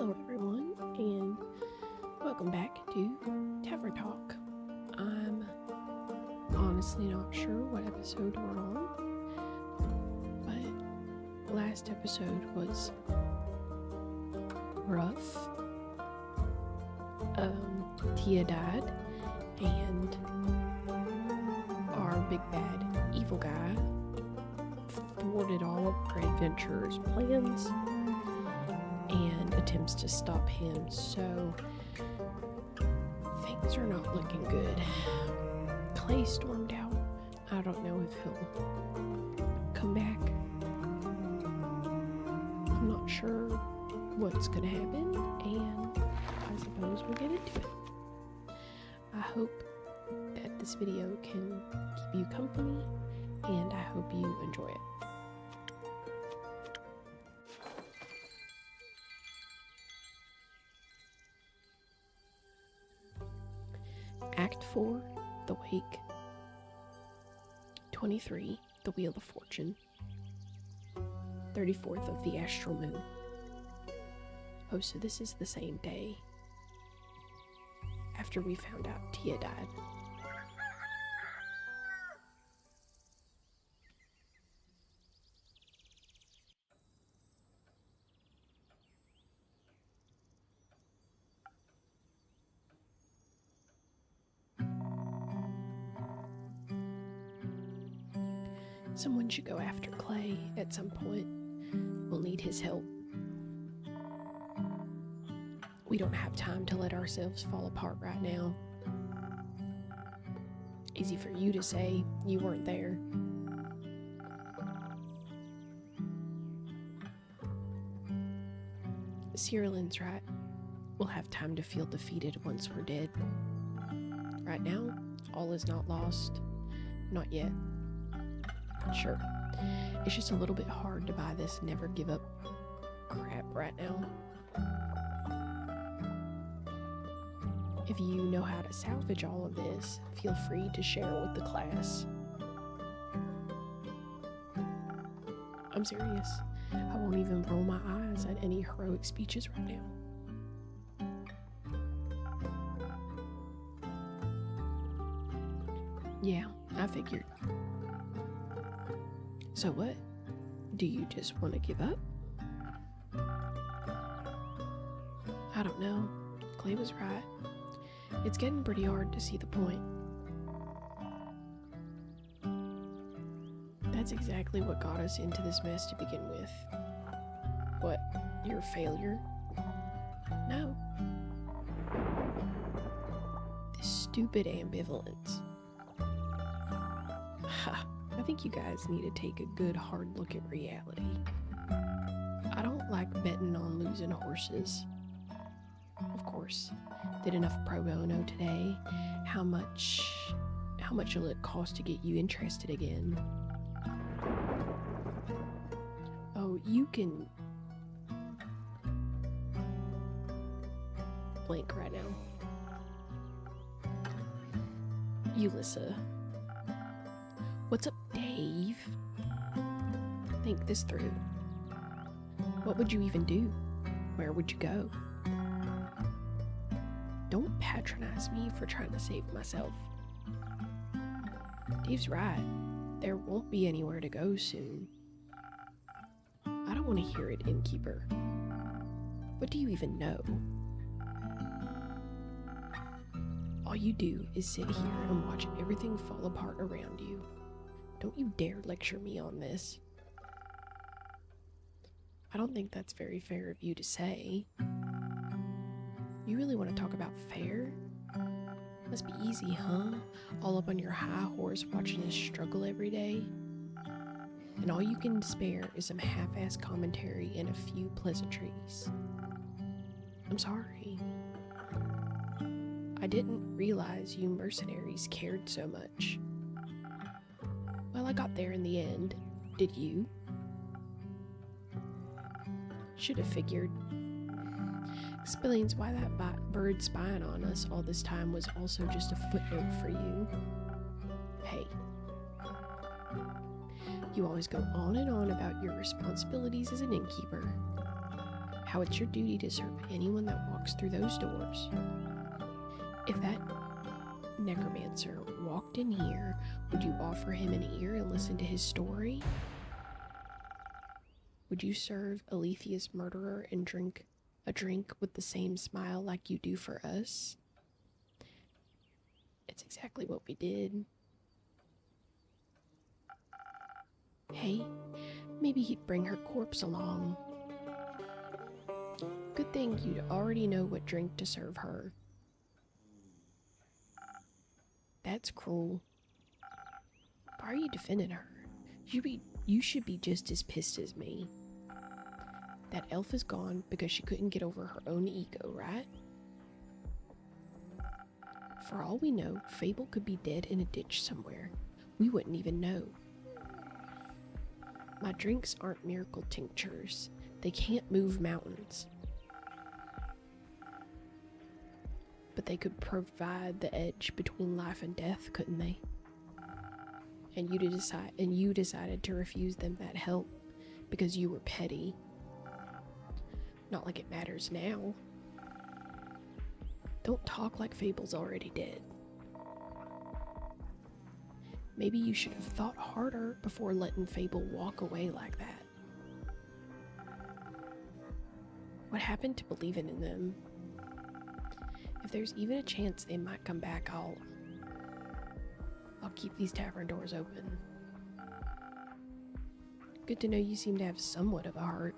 Hello everyone, and welcome back to Tavern Talk. I'm honestly not sure what episode we're on, but last episode was rough. Tia died, and our big bad evil guy thwarted all of our adventurers' plans and attempts to stop him, so things are not looking good. Clay stormed out. I don't know if he'll come back. I'm not sure what's gonna happen, and I suppose we'll get into it. I hope that this video can keep you company, and I hope you enjoy it. Act 4, The Wake. 23, The Wheel of Fortune. 34th of the Astral Moon. Oh, so this is the same day after we found out Tia died. Someone should go after Clay at some point. We'll need his help. We don't have time to let ourselves fall apart right now. Easy for you to say, you weren't there. Cyrilyn's right. We'll have time to feel defeated once we're dead. Right now, all is not lost. Not yet. Sure, it's just a little bit hard to buy this never give up crap right now. If you know how to salvage all of this, feel free to share with the class. I'm serious. I won't even roll my eyes at any heroic speeches right now. Yeah, I figured. So what? Do you just want to give up? I don't know. Clay was right. It's getting pretty hard to see the point. That's exactly what got us into this mess to begin with. What? Your failure? No. This stupid ambivalence. Ha. I think you guys need to take a good hard look at reality. I don't like betting on losing horses. Of course, did enough pro bono today. How much will it cost to get you interested again? Oh, you can blank right now. Ulissa. What's up, Dave? Think this through. What would you even do? Where would you go? Don't patronize me for trying to save myself. Dave's right. There won't be anywhere to go soon. I don't want to hear it, innkeeper. What do you even know? All you do is sit here and watch everything fall apart around you. Don't you dare lecture me on this. I don't think that's very fair of you to say. You really want to talk about fair? Must be easy, huh? All up on your high horse watching us struggle every day? And all you can spare is some half-assed commentary and a few pleasantries. I'm sorry. I didn't realize you mercenaries cared so much. Well, I got there in the end. Did you? Should have figured. Explains why that bird spying on us all this time was also just a footnote for you. Hey. You always go on and on about your responsibilities as an innkeeper. how it's your duty to serve anyone that walks through those doors. If that necromancer walked in here, would you offer him an ear and listen to his story? Would you serve Alethia's murderer and drink a drink with the same smile like you do for us? It's exactly what we did. Hey, maybe he'd bring her corpse along. Good thing you'd already know what drink to serve her. That's cruel. Why are you defending her? You should be just as pissed as me. That elf is gone because she couldn't get over her own ego, right? For all we know, Fable could be dead in a ditch somewhere. We wouldn't even know. My drinks aren't miracle tinctures. They can't move mountains. But they could provide the edge between life and death, couldn't they? And you decided to refuse them that help because you were petty. Not like it matters now. Don't talk like Fable's already dead. Maybe you should have thought harder before letting Fable walk away like that. What happened to believing in them? If there's even a chance they might come back, I'll keep these tavern doors open. Good to know you seem to have somewhat of a heart.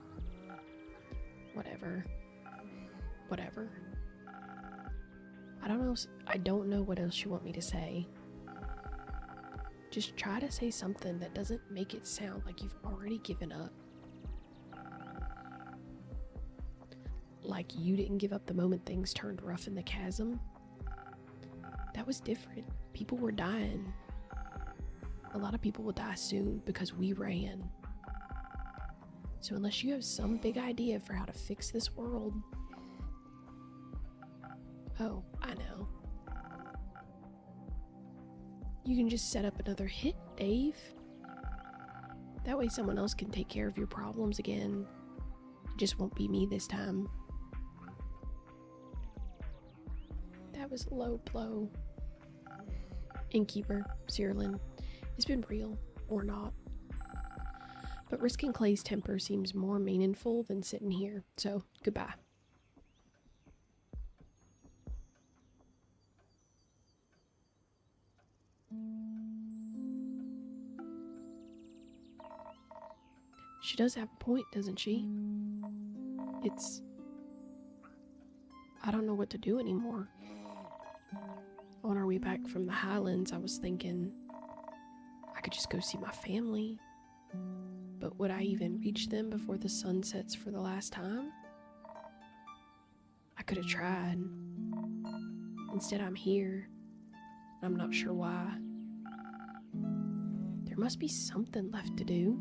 Whatever. I don't know what else you want me to say. Just try to say something that doesn't make it sound like you've already given up. Like you didn't give up the moment things turned rough in the chasm. That was different. People were dying. A lot of people will die soon because we ran. So unless you have some big idea for how to fix this world... Oh, I know. You can just set up another hit, Dave. That way someone else can take care of your problems again. It just won't be me this time. That was a low blow. Innkeeper, Cyrillin, it's been real, or not. But risking Clay's temper seems more meaningful than sitting here, so goodbye. She does have a point, doesn't she? I don't know what to do anymore. On our way back from the Highlands, I was thinking I could just go see my family. But would I even reach them before the sun sets for the last time? I could have tried. Instead, I'm here. I'm not sure why. There must be something left to do.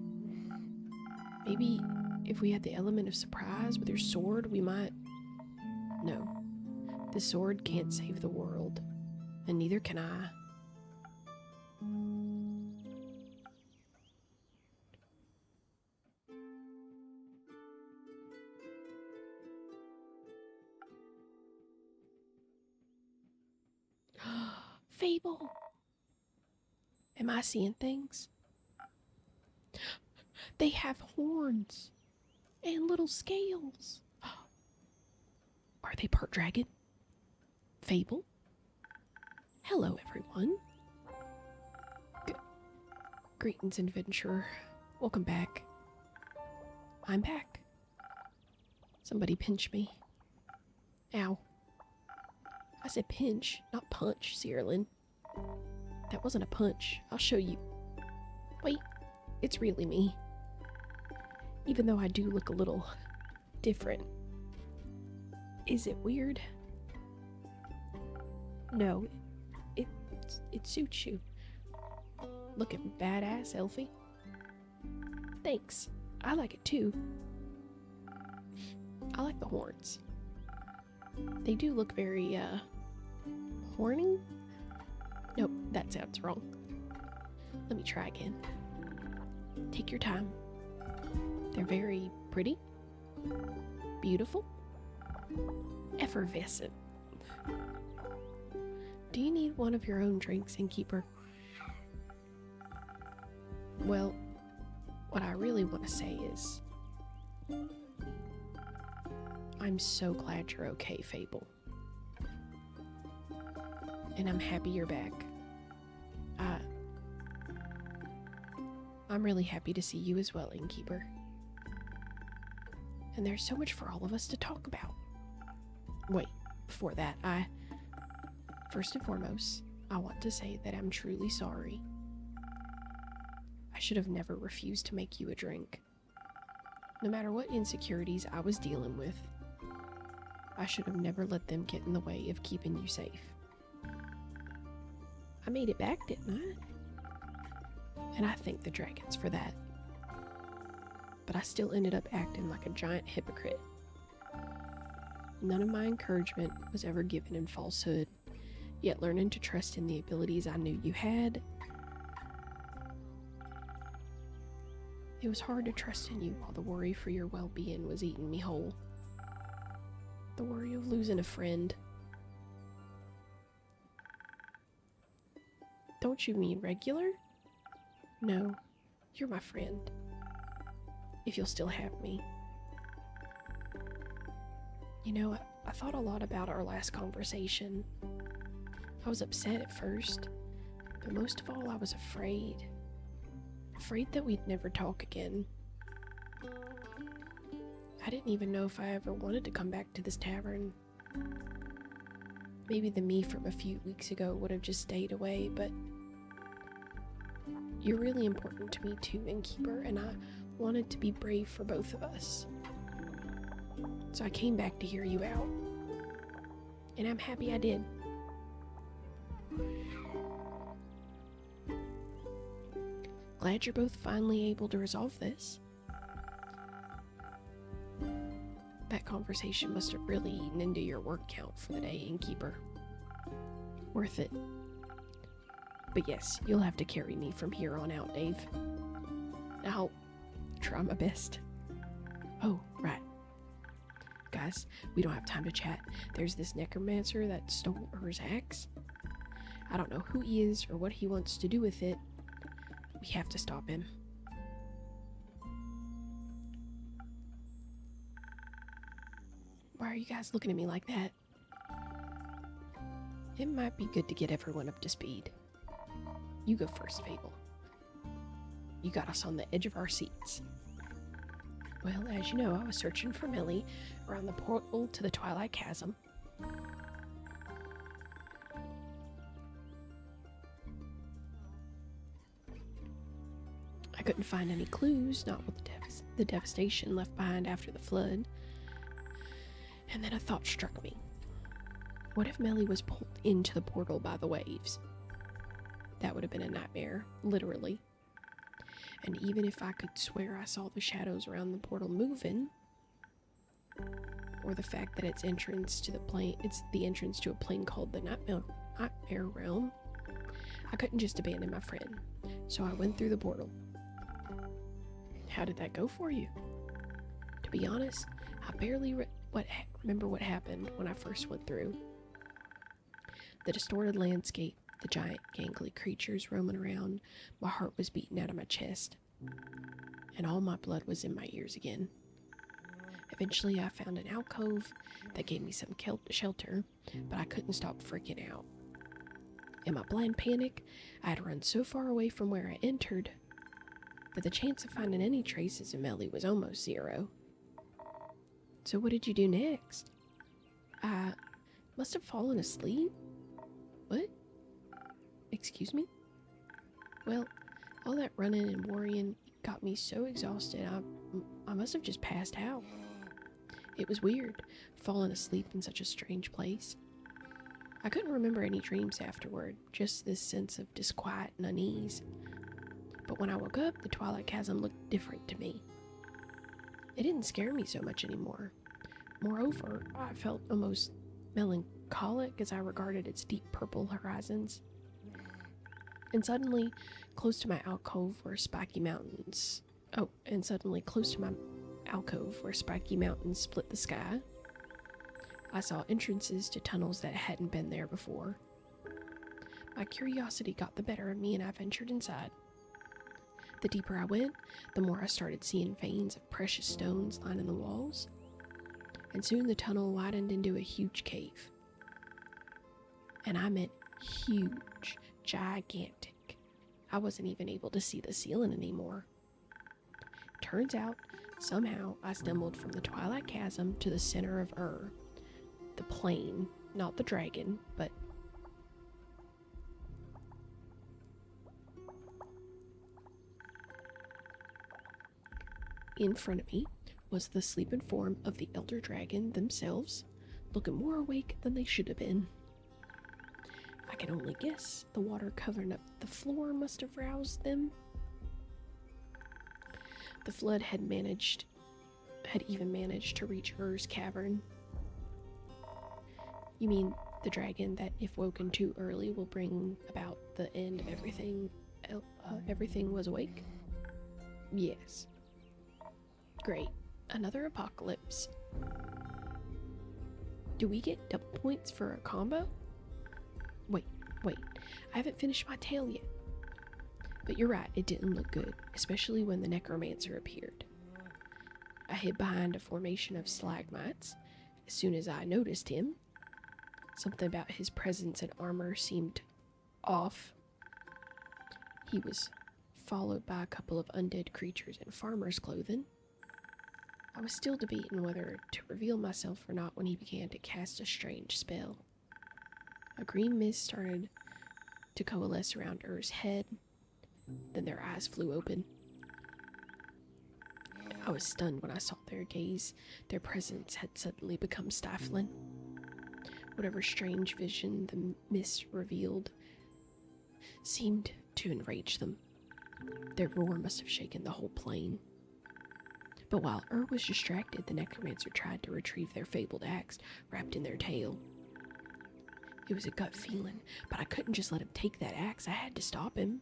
Maybe if we had the element of surprise with your sword, we might... No. The sword can't save the world. And neither can I. Fable! Am I seeing things? They have horns and little scales. Are they part dragon? Fable? Hello, everyone. Greetings, adventurer. Welcome back. I'm back. Somebody pinch me. Ow. I said pinch, not punch, Cyrillin. That wasn't a punch. I'll show you. Wait, it's really me. Even though I do look a little different. Is it weird? No, it suits you. Looking badass, Elfie. Thanks. I like it too. I like the horns. They do look very, horny? Nope, that sounds wrong. Let me try again. Take your time. They're very pretty. Beautiful? Effervescent. Do you need one of your own drinks, innkeeper? Well, what I really want to say is, I'm so glad you're okay, Fable. And I'm happy you're back. I'm really happy to see you as well, innkeeper. And there's so much for all of us to talk about. Wait, before that, first and foremost, I want to say that I'm truly sorry. I should have never refused to make you a drink. No matter what insecurities I was dealing with, I should have never let them get in the way of keeping you safe. I made it back, didn't I? And I thank the dragons for that. But I still ended up acting like a giant hypocrite. None of my encouragement was ever given in falsehood, yet learning to trust in the abilities I knew you had, it was hard to trust in you while the worry for your well-being was eating me whole. The worry of losing a friend. Don't you mean regular? No, you're my friend. If you'll still have me. You know, I thought a lot about our last conversation. I was upset at first, but most of all I was afraid. Afraid that we'd never talk again. I didn't even know if I ever wanted to come back to this tavern. Maybe the me from a few weeks ago would have just stayed away, but you're really important to me too, innkeeper, and I wanted to be brave for both of us. So I came back to hear you out. And I'm happy I did. Glad you're both finally able to resolve this. That conversation must have really eaten into your word count for the day, innkeeper. Worth it. But yes, you'll have to carry me from here on out, Dave. I'll try my best. Oh, right. Guys, we don't have time to chat. There's this necromancer that stole Ur's axe. I don't know who he is or what he wants to do with it. We have to stop him. Why are you guys looking at me like that? It might be good to get everyone up to speed. You go first, Fable. You got us on the edge of our seats. Well, as you know, I was searching for Millie around the portal to the Twilight Chasm. I couldn't find any clues, not with the devastation left behind after the flood. And then a thought struck me. What if Millie was pulled into the portal by the waves? That would have been a nightmare, literally. And even if I could swear I saw the shadows around the portal moving, or the fact that it's the entrance to a plane called the Nightmare Realm, I couldn't just abandon my friend, so I went through the portal. How did that go for you? To be honest, I barely remember what happened when I first went through. The distorted landscape, the giant gangly creatures roaming around, my heart was beating out of my chest, and all my blood was in my ears again. Eventually I found an alcove that gave me some shelter, but I couldn't stop freaking out. In my blind panic, I had run so far away from where I entered that the chance of finding any traces of Melly was almost zero. So what did you do next? I must have fallen asleep? What? Excuse me? Well, all that running and worrying got me so exhausted, I must have just passed out. It was weird, falling asleep in such a strange place. I couldn't remember any dreams afterward, just this sense of disquiet and unease. But when I woke up, the Twilight Chasm looked different to me. It didn't scare me so much anymore. Moreover, I felt almost melancholic as I regarded its deep purple horizons. And suddenly, close to my alcove were spiky mountains. Oh, and suddenly, close to my alcove where spiky mountains split the sky. I saw entrances to tunnels that hadn't been there before. My curiosity got the better of me and I ventured inside. The deeper I went, the more I started seeing veins of precious stones lining the walls, and soon the tunnel widened into a huge cave. And I meant huge, gigantic. I wasn't even able to see the ceiling anymore. Turns out, somehow I stumbled from the Twilight Chasm to the center of the plane, not the dragon, but in front of me was the sleeping form of the elder dragon themselves, looking more awake than they should have been. I can only guess the water covering up the floor must have roused them. The flood had even managed to reach Ur's cavern. You mean the dragon that, if woken too early, will bring about the end of everything? Everything was awake? Yes. Great. Another apocalypse. Do we get double points for a combo? Wait. I haven't finished my tale yet. But you're right, it didn't look good, especially when the necromancer appeared. I hid behind a formation of stalagmites. As soon as I noticed him, something about his presence and armor seemed off. He was followed by a couple of undead creatures in farmer's clothing. I was still debating whether to reveal myself or not when he began to cast a strange spell. A green mist started to coalesce around Ur's head, then their eyes flew open. I was stunned when I saw their gaze. Their presence had suddenly become stifling. Whatever strange vision the mist revealed seemed to enrage them. Their roar must have shaken the whole plain. But while Ur was distracted, the necromancer tried to retrieve their fabled axe wrapped in their tail. It was a gut feeling, but I couldn't just let him take that axe. I had to stop him.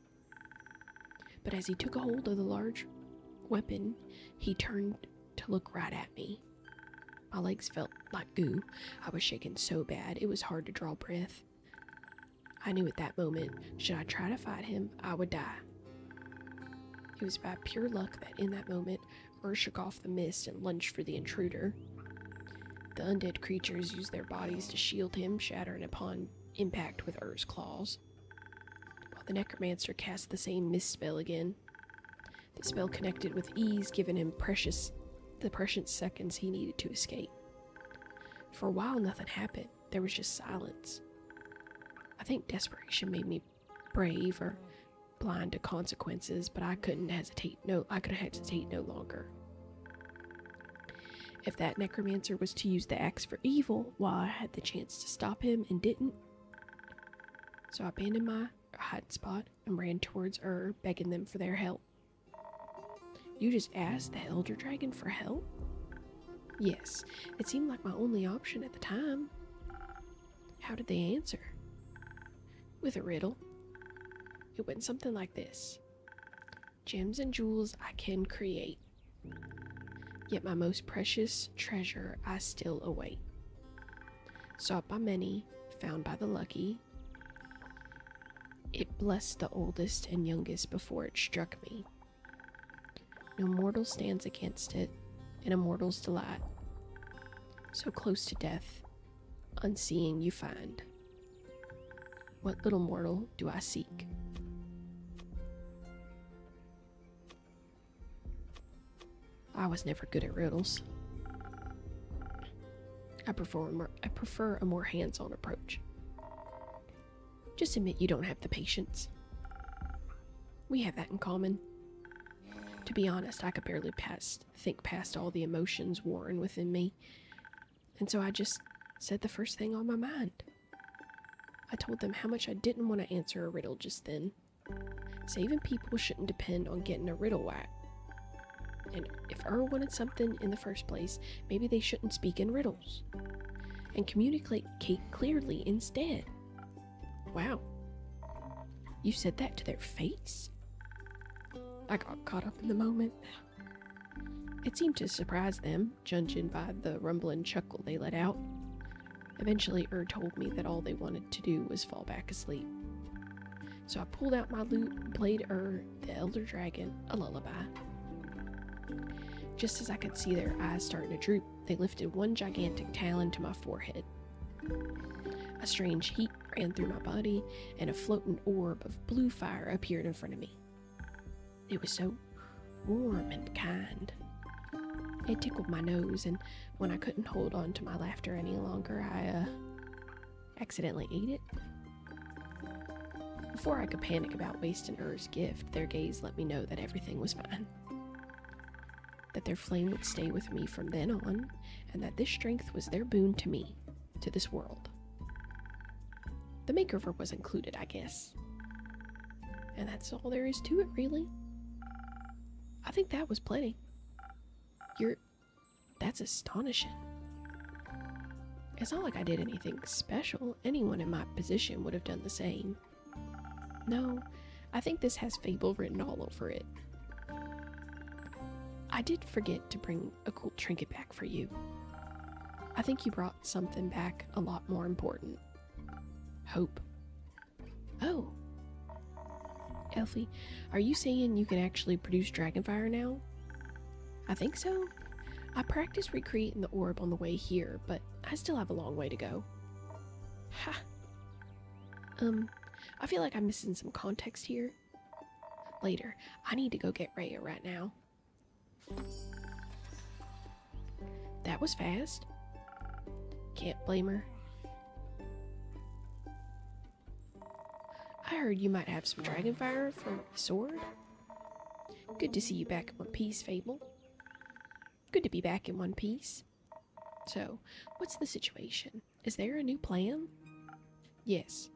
But as he took a hold of the large weapon, he turned to look right at me. My legs felt like goo. I was shaking so bad, it was hard to draw breath. I knew at that moment, should I try to fight him, I would die. It was by pure luck that in that moment, Ur shook off the mist and lunged for the intruder. The undead creatures used their bodies to shield him, shattering upon impact with Ur's claws. While the necromancer cast the same mist spell again. The spell connected with ease, giving him the precious seconds he needed to escape. For a while, nothing happened. There was just silence. I think desperation made me brave or blind to consequences, but I couldn't hesitate no longer. If that necromancer was to use the axe for evil, while I had the chance to stop him and didn't. So I abandoned my hiding spot and ran towards Ur, begging them for their help. You just asked the elder dragon for help? Yes, it seemed like my only option at the time. How did they answer? With a riddle. It went something like this. Gems and jewels I can create, yet my most precious treasure I still await. Sought by many, found by the lucky, it blessed the oldest and youngest before it struck me. No mortal stands against it, in a mortal's delight. So close to death, unseeing you find. What little mortal do I seek? I was never good at riddles. I prefer a more hands-on approach. Just admit you don't have the patience. We have that in common. To be honest, I could barely think past all the emotions warring within me, and so I just said the first thing on my mind. I told them how much I didn't want to answer a riddle just then. Saving people shouldn't depend on getting a riddle right. And if Ur wanted something in the first place, maybe they shouldn't speak in riddles and communicate clearly instead. Wow. You said that to their face? I got caught up in the moment. It seemed to surprise them, judging by the rumbling chuckle they let out. Eventually, told me that all they wanted to do was fall back asleep. So I pulled out my lute and played the elder dragon, a lullaby. Just as I could see their eyes starting to droop, they lifted one gigantic talon to my forehead. A strange heat ran through my body, and a floating orb of blue fire appeared in front of me. It was so warm and kind. It tickled my nose, and when I couldn't hold on to my laughter any longer, I accidentally ate it. Before I could panic about wasting Ur's gift, their gaze let me know that everything was fine. That their flame would stay with me from then on, and that this strength was their boon to me, to this world. The makeover was included, I guess. And that's all there is to it, really. I think that was plenty. That's astonishing. It's not like I did anything special. Anyone in my position would have done the same. No, I think this has Fable written all over it. I did forget to bring a cool trinket back for you. I think you brought something back a lot more important. Hope. Oh. Elfie, are you saying you can actually produce dragonfire now? I think so. I practiced recreating the orb on the way here, but I still have a long way to go. Ha! I feel like I'm missing some context here. Later, I need to go get Rhea right now. That was fast. Can't blame her. I heard you might have some dragonfire for the sword. Good to see you back in one piece, Fable. Good to be back in one piece. So, what's the situation? Is there a new plan? Yes.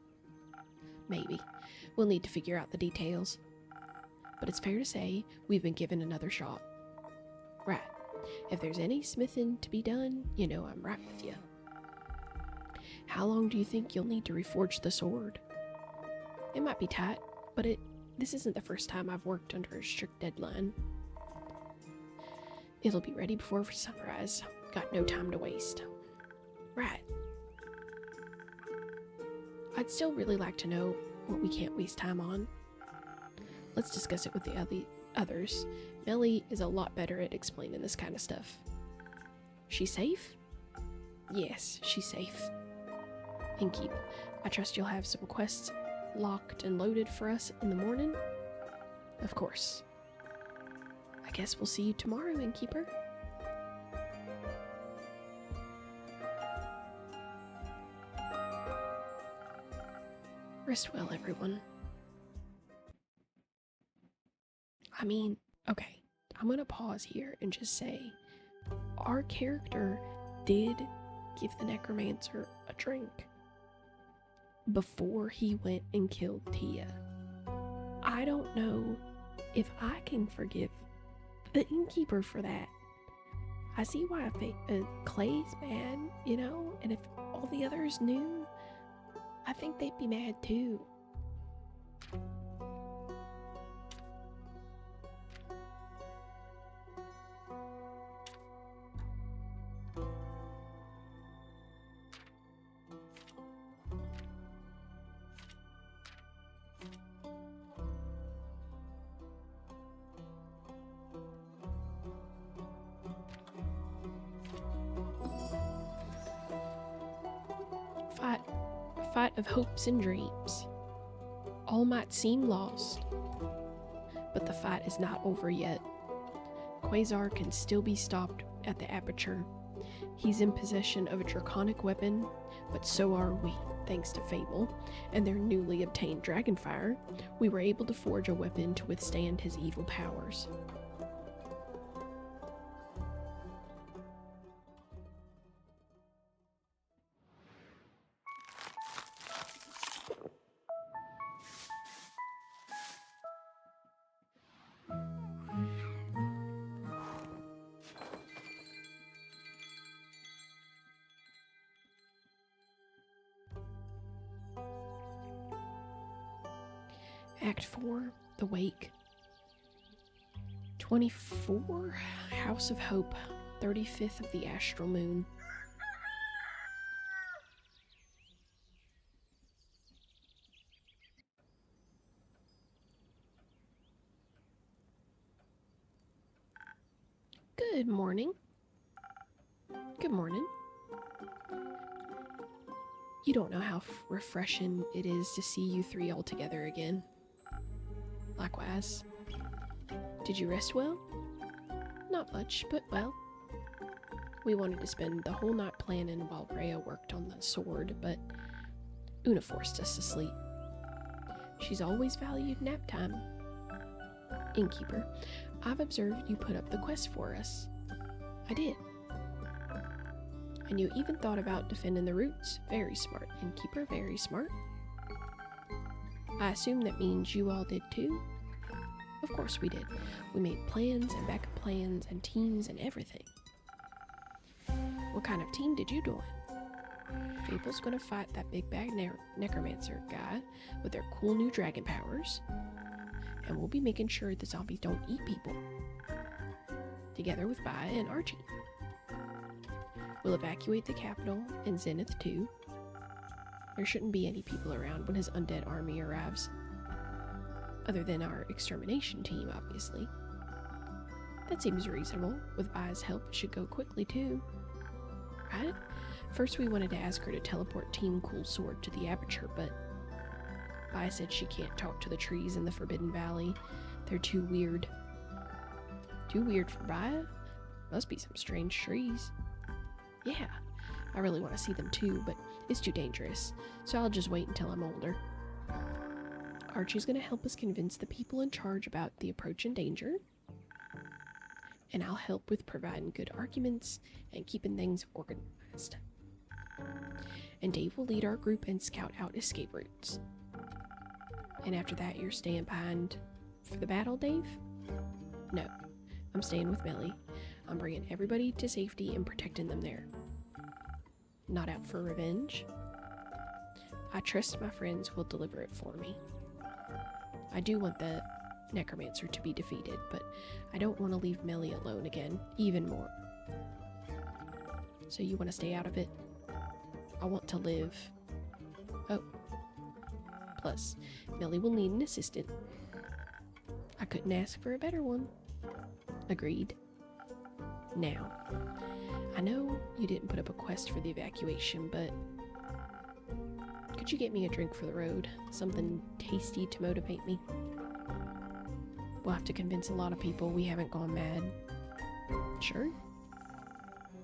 Maybe. We'll need to figure out the details. But it's fair to say we've been given another shot. Right. If there's any smithing to be done, you know I'm right with you. How long do you think you'll need to reforge the sword? It might be tight, but this isn't the first time I've worked under a strict deadline. It'll be ready before sunrise. Got no time to waste. Right. I'd still really like to know what we can't waste time on. Let's discuss it with the others. Melly is a lot better at explaining this kind of stuff. She safe? Yes, she's safe. Innkeep, I trust you'll have some quests locked and loaded for us in the morning? Of course. I guess we'll see you tomorrow, Innkeeper. Rest well, everyone. I mean, okay, I'm gonna pause here and just say, our character did give the necromancer a drink before he went and killed Tia. I don't know if I can forgive the innkeeper for that. I see why Clay's mad, you know, and if all the others knew, I think they'd be mad too. Fight of hopes and dreams. All might seem lost, but the fight is not over yet. Quasar can still be stopped at the aperture. He's in possession of a draconic weapon, but so are we, thanks to Fable and their newly obtained dragonfire. We were able to forge a weapon to withstand his evil powers. Act 4, The Wake. 24? House of Hope, 35th of the astral moon. Good morning. Good morning. You don't know how refreshing it is to see you three all together again. Likewise. Did you rest well? Not much, but well. We wanted to spend the whole night planning while Rhea worked on the sword, but Una forced us to sleep. She's always valued nap time. Innkeeper, I've observed you put up the quest for us. I did. And you even thought about defending the roots. Very smart, Innkeeper, very smart. I assume that means you all did too? Of course we did. We made plans and backup plans and teams and everything. What kind of team did you join? Fable's gonna fight that big bag necromancer guy with their cool new dragon powers. And we'll be making sure the zombies don't eat people. Together with Baya and Archie. We'll evacuate the capital and Zenith too. There shouldn't be any people around when his undead army arrives. Other than our extermination team, obviously. That seems reasonable. With Baya's help, it should go quickly too. Right? First we wanted to ask her to teleport Team Cool Sword to the Aperture, but Baya said she can't talk to the trees in the Forbidden Valley. They're too weird. Too weird for Baya? Must be some strange trees. Yeah, I really want to see them too, but it's too dangerous, so I'll just wait until I'm older. Archie's gonna help us convince the people in charge about the approaching danger, and I'll help with providing good arguments and keeping things organized. And Dave will lead our group and scout out escape routes. And after that, you're staying behind for the battle, Dave? No, I'm staying with Melly. I'm bringing everybody to safety and protecting them there. Not out for revenge. I trust my friends will deliver it for me. I do want the necromancer to be defeated, but I don't want to leave Melly alone again, even more. So you want to stay out of it? I want to live. Oh. Plus, Melly will need an assistant. I couldn't ask for a better one. Agreed. Now, I know you didn't put up a quest for the evacuation, but could you get me a drink for the road? Something tasty to motivate me? We'll have to convince a lot of people we haven't gone mad. Sure.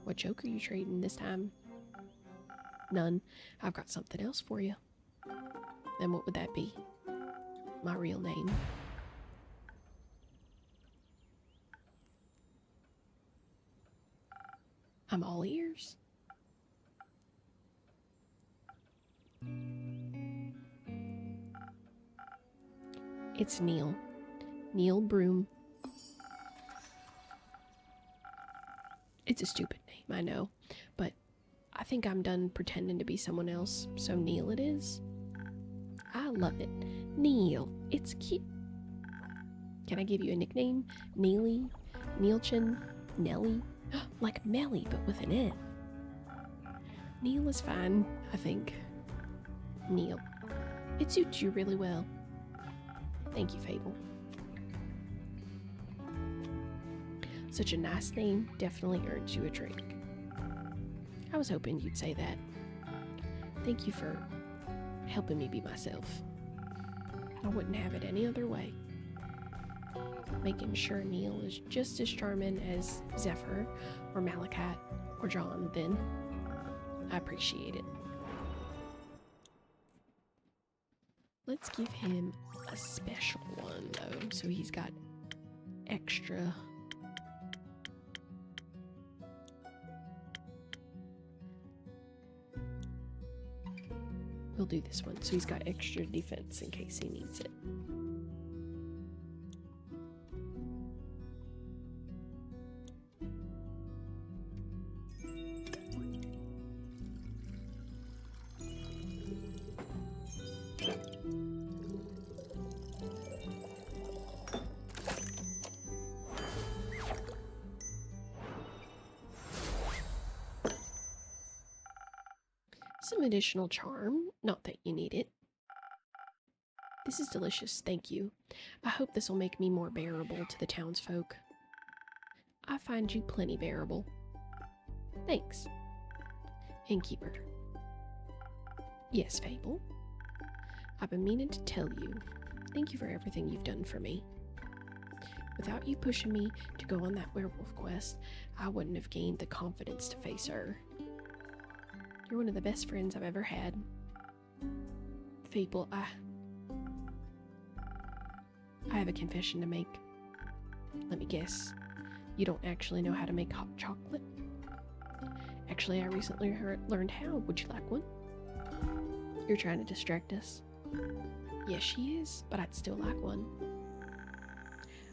What joke are you trading this time? None. I've got something else for you. Then what would that be? My real name. I'm all ears. It's Neil. Neil Broom. It's a stupid name, I know, but I think I'm done pretending to be someone else, so Neil it is. I love it. Neil. It's cute. Can I give you a nickname? Neely? Neilchin? Nelly? Like Melly, but with an N. Neil is fine, I think. Neil. It suits you really well. Thank you, Fable. Such a nice name definitely earns you a drink. I was hoping you'd say that. Thank you for helping me be myself. I wouldn't have it any other way. Making sure Neil is just as charming as Zephyr or Malachi or John, then I appreciate it. Let's give him a special one though, so he's got extra. We'll do this one so he's got extra defense in case he needs it. some additional charm, not that you need it. This is delicious, thank you. I hope this will make me more bearable to the townsfolk. I find you plenty bearable. Thanks. Innkeeper. Yes, Fable. I've been meaning to tell you, thank you for everything you've done for me. Without you pushing me to go on that werewolf quest, I wouldn't have gained the confidence to face her. You're one of the best friends I've ever had. Fable, I have a confession to make. Let me guess. You don't actually know how to make hot chocolate? Actually, I recently learned how. Would you like one? You're trying to distract us. Yes, she is, but I'd still like one.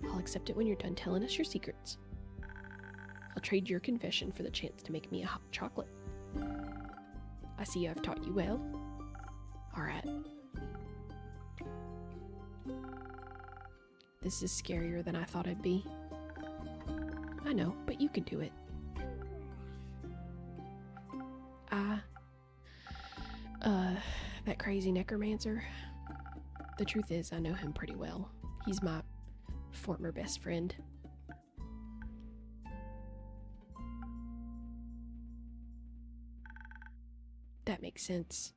I'll accept it when you're done telling us your secrets. I'll trade your confession for the chance to make me a hot chocolate. I see I've taught you well. Alright. This is scarier than I thought it'd be. I know, but you can do it. That crazy necromancer. The truth is, I know him pretty well. He's my former best friend. That makes sense.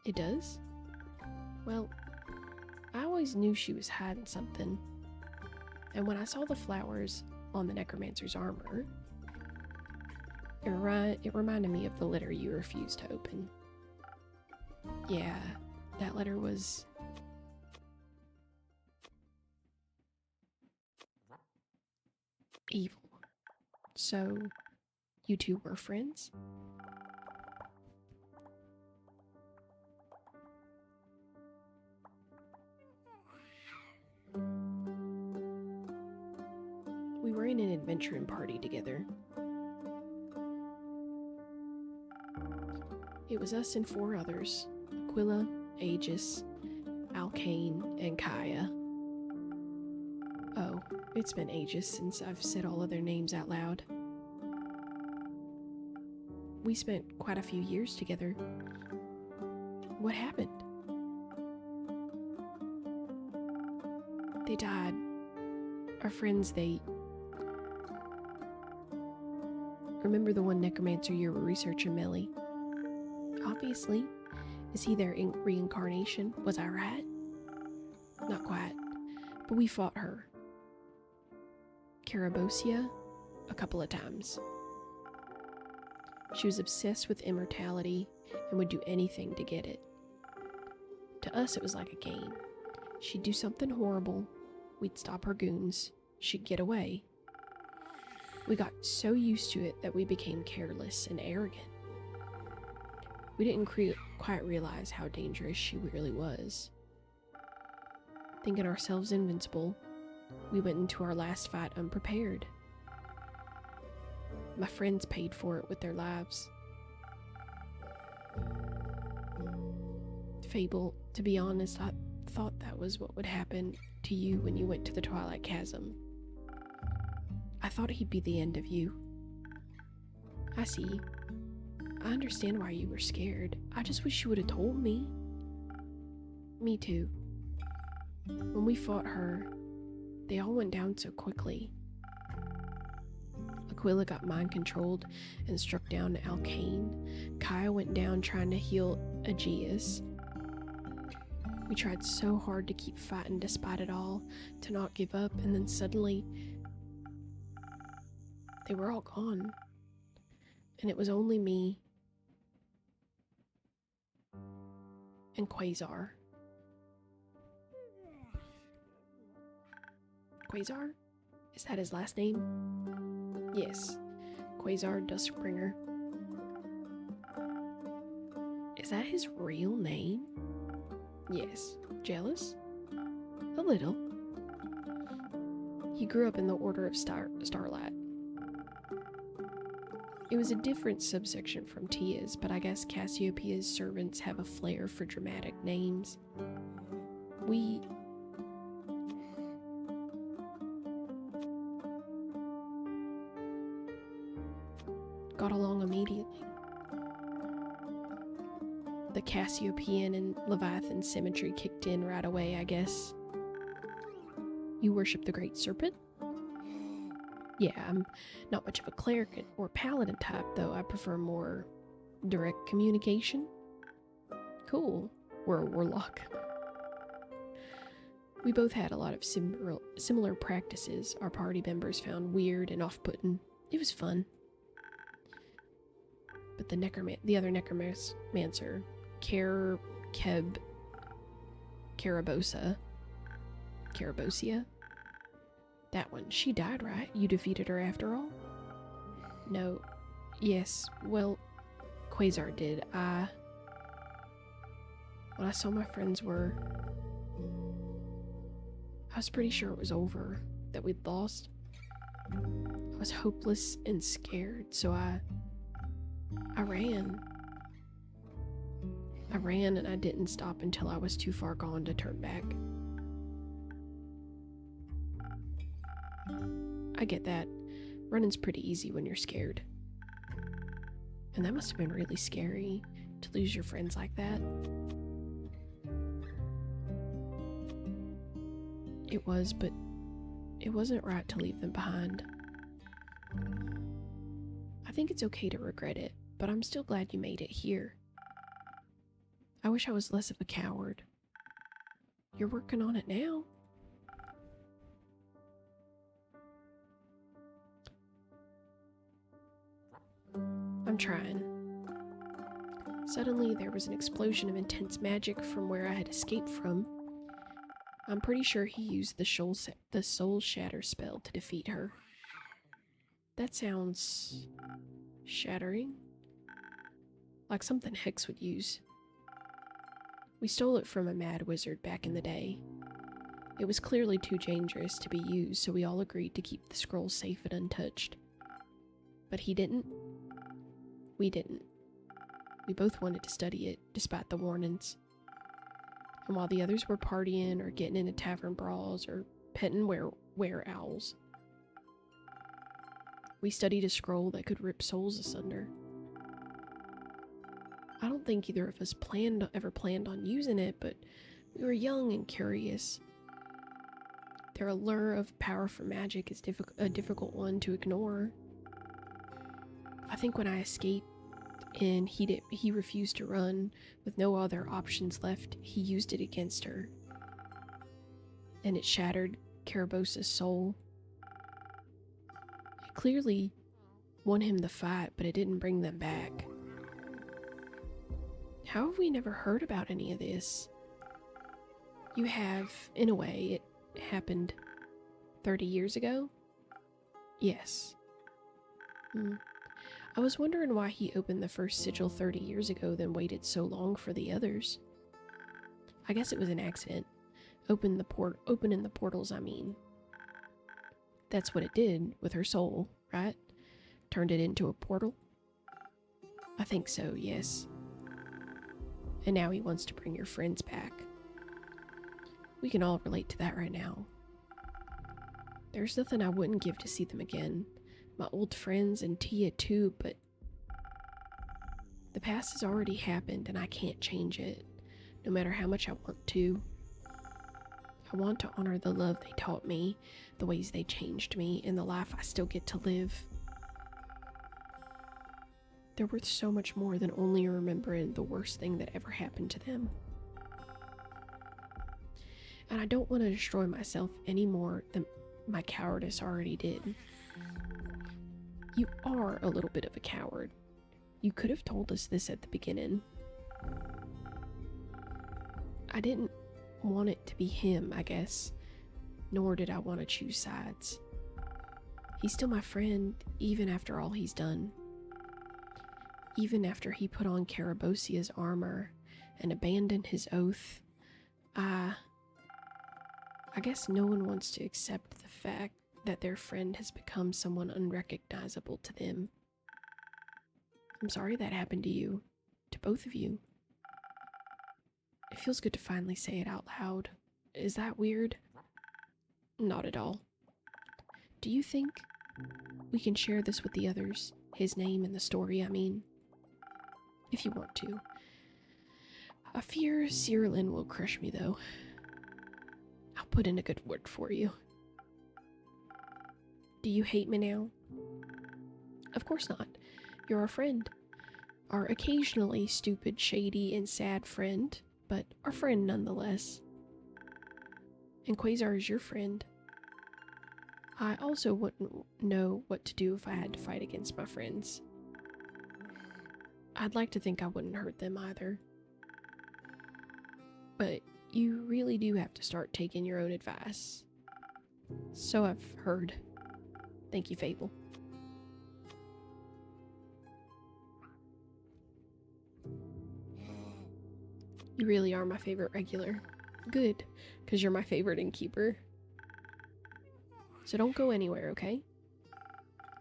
It does? Well, I always knew she was hiding something. And when I saw the flowers on the necromancer's armor, it reminded me of the letter you refused to open. Yeah, that letter was... evil. So, you two were friends? We were in an adventuring party together. It was us and 4 others: Aquila, Aegis, Alkane, and Kaya. Oh, it's been ages since I've said all of their names out loud. We spent quite a few years together. What happened? They died. Our friends, they... Remember the one necromancer you were researching, Melly? Obviously. Is he their reincarnation? Was I right? Not quite, but we fought her. Carabosia, a couple of times. She was obsessed with immortality and would do anything to get it. To us, it was like a game. She'd do something horrible, we'd stop her goons, she'd get away. We got so used to it that we became careless and arrogant. We didn't quite realize how dangerous she really was. Thinking ourselves invincible, we went into our last fight unprepared. My friends paid for it with their lives. Fable, to be honest, I thought that was what would happen to you when you went to the Twilight Chasm. I thought he'd be the end of you. I see. I understand why you were scared. I just wish you would have told me. Me too. When we fought her, they all went down so quickly. Aquila got mind-controlled and struck down Alkane. Kaya went down trying to heal Aegeus. We tried so hard to keep fighting despite it all, to not give up, and then suddenly, they were all gone. And it was only me and Quasar. Quasar? Is that his last name? Yes, Quasar Duskbringer. Is that his real name? Yes. Jealous? A little. He grew up in the Order of Starlight. It was a different subsection from Tia's, but I guess Cassiopeia's servants have a flair for dramatic names. We... got along immediately. the Cassiopean and Leviathan symmetry kicked in right away, I guess. You worship the Great Serpent? Yeah, I'm not much of a cleric or paladin type, though. I prefer more direct communication. Cool. We're a warlock. We both had a lot of similar practices our party members found weird and off-putting. It was fun. But the other necromancer, Carabosia, that one, she died, right? You defeated her after all? No. Yes, well, Quasar did. When I saw my friends I was pretty sure it was over, that we'd lost. I was hopeless and scared, so I ran. I ran and I didn't stop until I was too far gone to turn back. I get that. Running's pretty easy when you're scared. And that must have been really scary, to lose your friends like that. It was, but it wasn't right to leave them behind. I think it's okay to regret it, but I'm still glad you made it here. I wish I was less of a coward. You're working on it now? I'm trying. Suddenly, there was an explosion of intense magic from where I had escaped from. I'm pretty sure he used the Soul Shatter spell to defeat her. That sounds shattering. Like something Hex would use. We stole it from a mad wizard back in the day. It was clearly too dangerous to be used, so we all agreed to keep the scroll safe and untouched. But he didn't. We didn't. We both wanted to study it, despite the warnings. And while the others were partying or getting into tavern brawls or petting were-owls, we studied a scroll that could rip souls asunder. I don't think either of us ever planned on using it, but we were young and curious. Their allure of powerful magic is a difficult one to ignore. I think when I escaped and he refused to run with no other options left, he used it against her. And it shattered Carabosia's soul. It clearly won him the fight, but it didn't bring them back. How have we never heard about any of this? You have, in a way. It happened 30 years ago? Yes. I was wondering why he opened the first sigil 30 years ago, then waited so long for the others. I guess it was an accident. Opening the portals, I mean. That's what it did with her soul, right? Turned it into a portal? I think so, yes. And now he wants to bring your friends back. We can all relate to that right now. There's nothing I wouldn't give to see them again. My old friends and Tia too, but the past has already happened and I can't change it, no matter how much I want to. I want to honor the love they taught me, the ways they changed me, and the life I still get to live. They're worth so much more than only remembering the worst thing that ever happened to them. And I don't want to destroy myself any more than my cowardice already did. You are a little bit of a coward. You could have told us this at the beginning. I didn't want it to be him, I guess. Nor did I want to choose sides. He's still my friend, even after all he's done. Even after he put on Carabosia's armor and abandoned his oath, I guess no one wants to accept the fact that their friend has become someone unrecognizable to them. I'm sorry that happened to you, to both of you. It feels good to finally say it out loud. Is that weird? Not at all. Do you think we can share this with the others? His name and the story, I mean. If you want to. I fear Cyrillin will crush me, though. I'll put in a good word for you. Do you hate me now? Of course not. You're our friend. Our occasionally stupid, shady, and sad friend, but our friend nonetheless. And Quasar is your friend. I also wouldn't know what to do if I had to fight against my friends. I'd like to think I wouldn't hurt them either. But you really do have to start taking your own advice. So I've heard. Thank you, Fable. You really are my favorite regular. Good, because you're my favorite innkeeper. So don't go anywhere, okay?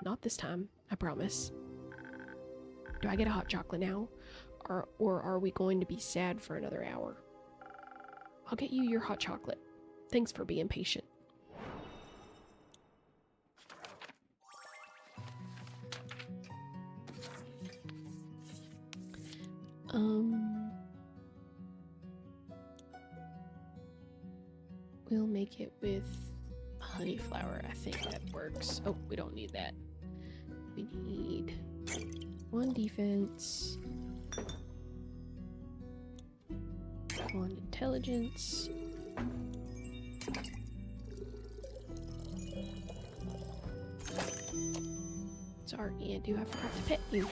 Not this time, I promise. Do I get a hot chocolate now? Or are we going to be sad for another hour? I'll get you your hot chocolate. Thanks for being patient. We'll make it with honey flour. I think that works. Oh, we don't need that. We need 1 defense, 1 intelligence, sorry, Andy, I forgot to pet you.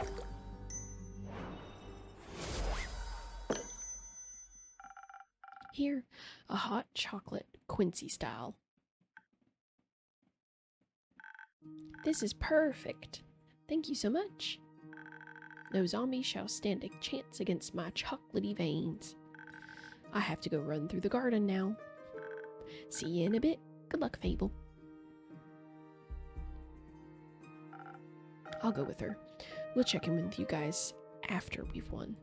Here, a hot chocolate, Quincy style. This is perfect. Thank you so much. No zombie shall stand a chance against my chocolatey veins. I have to go run through the garden now. See you in a bit. Good luck, Fable. I'll go with her. We'll check in with you guys after we've won.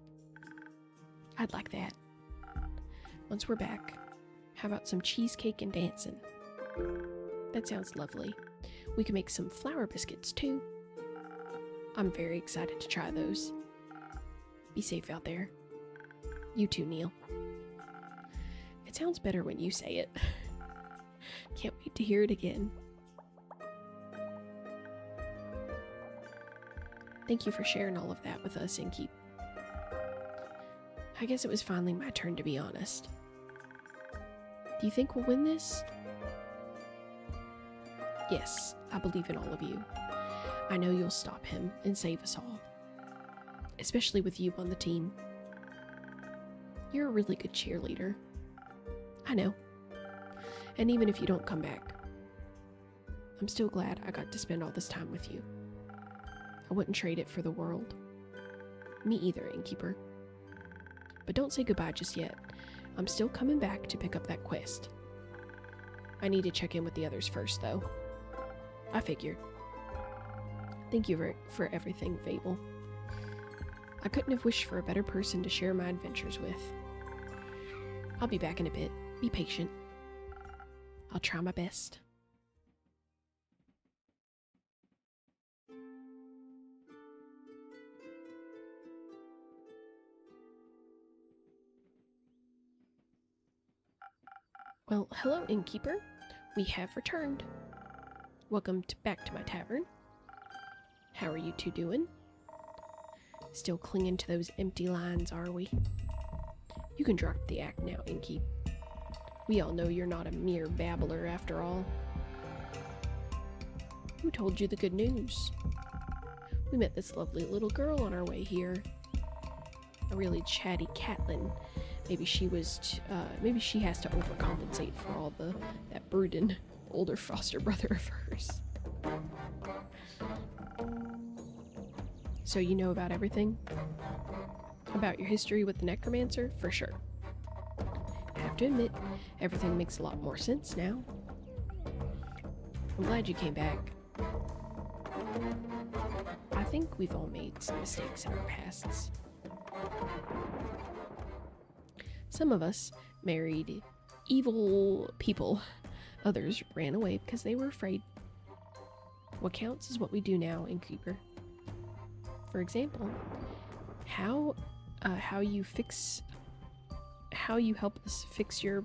I'd like that. Once we're back, how about some cheesecake and dancing? That sounds lovely. We can make some flour biscuits too. I'm very excited to try those. Be safe out there. You too, Neil. It sounds better when you say it. Can't wait to hear it again. Thank you for sharing all of that with us, Innkeep. I guess it was finally my turn to be honest. Do you think we'll win this? Yes, I believe in all of you. I know you'll stop him and save us all. Especially with you on the team. You're a really good cheerleader. I know. And even if you don't come back, I'm still glad I got to spend all this time with you. I wouldn't trade it for the world. Me either, Innkeeper. But don't say goodbye just yet. I'm still coming back to pick up that quest. I need to check in with the others first, though. I figured. Thank you for everything, Fable. I couldn't have wished for a better person to share my adventures with. I'll be back in a bit. Be patient. I'll try my best. Well, hello, Innkeeper. We have returned. Welcome back to my tavern. How are you two doing? Still clinging to those empty lines, are we? You can drop the act now, Innkeep. We all know you're not a mere babbler after all. Who told you the good news? We met this lovely little girl on our way here. A really chatty Catelyn. Maybe she has to overcompensate for all that brooding older foster brother of hers. So you know about everything? About your history with the necromancer? For sure. I have to admit, everything makes a lot more sense now. I'm glad you came back. I think we've all made some mistakes in our pasts. Some of us married evil people. Others ran away because they were afraid. What counts is what we do now, Innkeeper. For example, how you fix how you help us fix your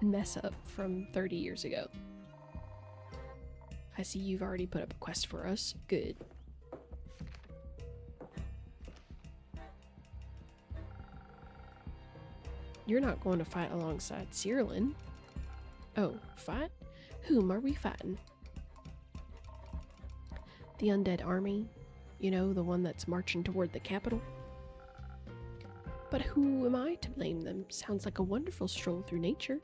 mess up from 30 years ago. I see you've already put up a quest for us. Good. You're not going to fight alongside Cyrlin. Oh, fight? Whom are we fighting? The undead army. You know, the one that's marching toward the capital. But who am I to blame them? Sounds like a wonderful stroll through nature.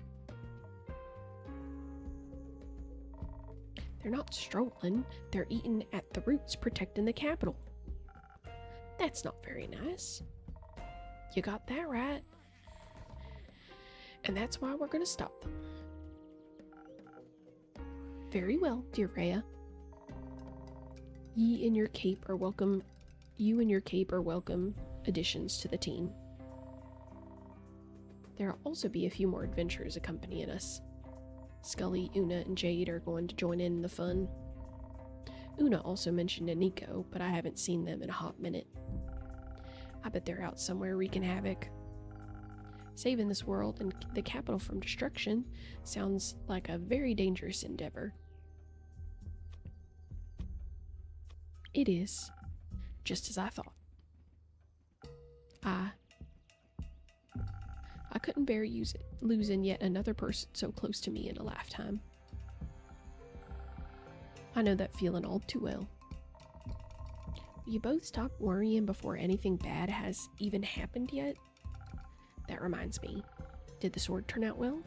They're not strolling. They're eating at the roots, protecting the capital. That's not very nice. You got that right. And that's why we're going to stop them. Very well, dear Rhea. You and your cape are welcome additions to the team. There'll also be a few more adventurers accompanying us. Scully, Una, and Jade are going to join in the fun. Una also mentioned Aniko, but I haven't seen them in a hot minute. I bet they're out somewhere wreaking havoc. Saving this world and the capital from destruction sounds like a very dangerous endeavor. It is, just as I thought. I couldn't bear losing yet another person so close to me in a lifetime. I know that feeling all too well. Will you both stop worrying before anything bad has even happened yet? That reminds me, did the sword turn out well?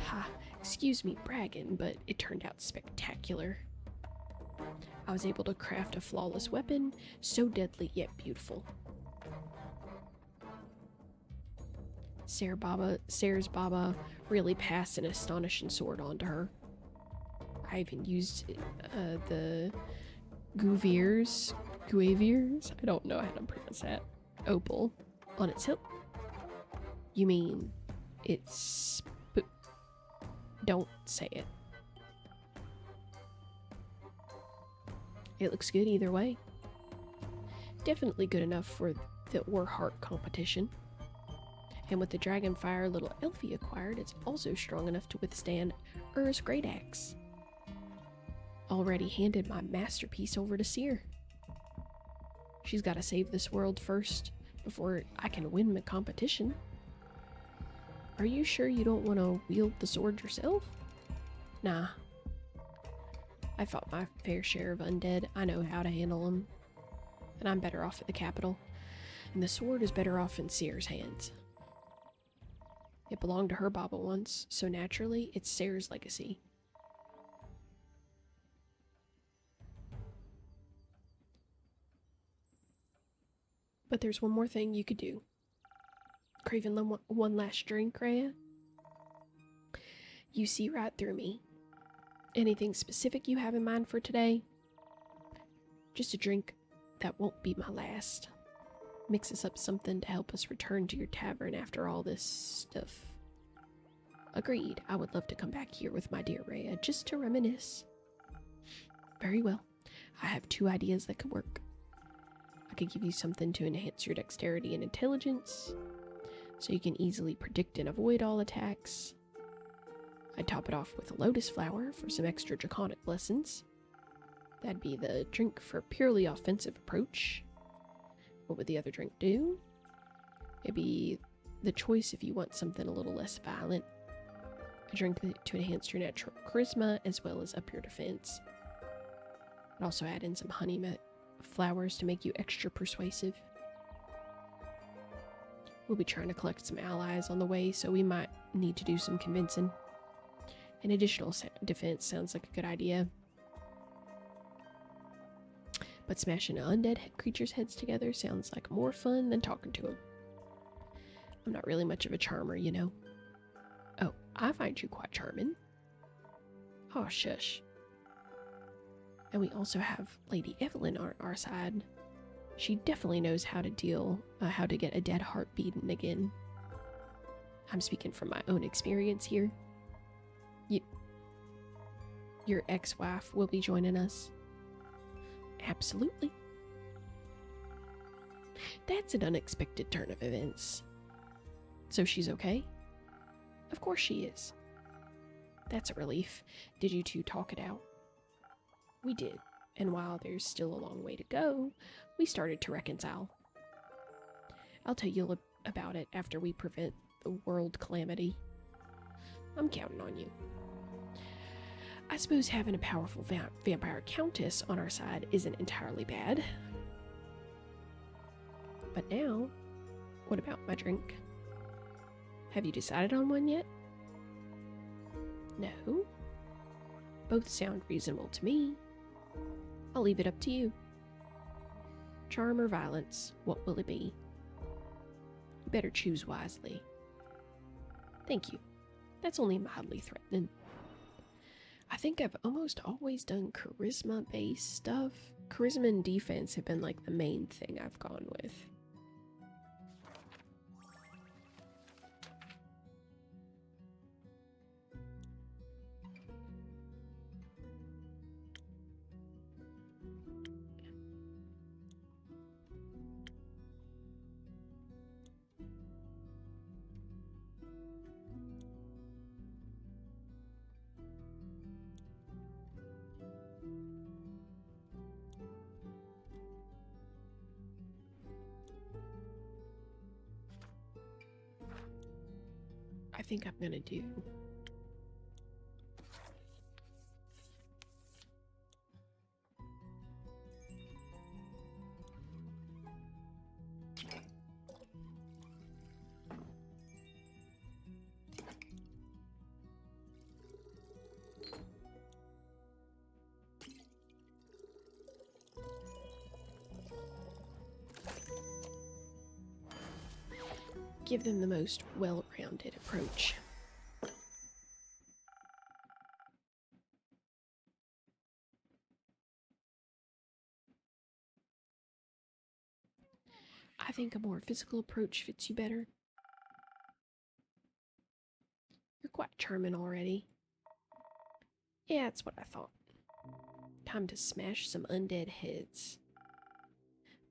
Ha, excuse me bragging, but it turned out spectacular. I was able to craft a flawless weapon, so deadly yet beautiful. Sarah's Baba really passed an astonishing sword onto her. I even used the Guaviers, I don't know how to pronounce that, opal on its hilt. You mean it's... Don't say it. It looks good either way. Definitely good enough for the Warheart competition. And with the Dragonfire little Elfie acquired, it's also strong enough to withstand Ur's Great Axe. Already handed my masterpiece over to Seer. She's got to save this world first before I can win the competition. Are you sure you don't want to wield the sword yourself? Nah. I fought my fair share of undead. I know how to handle them. And I'm better off at the capital. And the sword is better off in Seer's hands. It belonged to her Baba once, so naturally, it's Sarah's legacy. But there's one more thing you could do. Craving one last drink, Rhea? You see right through me. Anything specific you have in mind for today? Just a drink that won't be my last. Mix us up something to help us return to your tavern after all this stuff. Agreed, I would love to come back here with my dear Rhea just to reminisce. Very well. I have 2 ideas that could work. I could give you something to enhance your dexterity and intelligence, so you can easily predict and avoid all attacks. I'd top it off with a lotus flower for some extra draconic blessings. That'd be the drink for purely offensive approach. What would the other drink do? It'd be the choice if you want something a little less violent. A drink to enhance your natural charisma as well as up your defense. I'd also add in some honey flowers to make you extra persuasive. We'll be trying to collect some allies on the way, so we might need to do some convincing. An additional defense sounds like a good idea. But smashing undead creatures' heads together sounds like more fun than talking to them. I'm not really much of a charmer, you know. Oh, I find you quite charming. Oh, shush. And we also have Lady Evelyn on our side. She definitely knows how to get a dead heart beaten again. I'm speaking from my own experience here. Your ex-wife will be joining us. Absolutely. That's an unexpected turn of events. So she's okay? Of course she is. That's a relief. Did you two talk it out? We did, and while there's still a long way to go, we started to reconcile. I'll tell you about it after we prevent the world calamity. I'm counting on you. I suppose having a powerful vampire countess on our side isn't entirely bad. But now, what about my drink? Have you decided on one yet? No. Both sound reasonable to me. I'll leave it up to you. Charm or violence, what will it be? You better choose wisely. Thank you. That's only mildly threatening. I think I've almost always done charisma-based stuff. Charisma and defense have been like the main thing I've gone with. I think I'm gonna do give them the most well-rounded approach. I think a more physical approach fits you better. You're quite charming already. Yeah, that's what I thought. Time to smash some undead heads.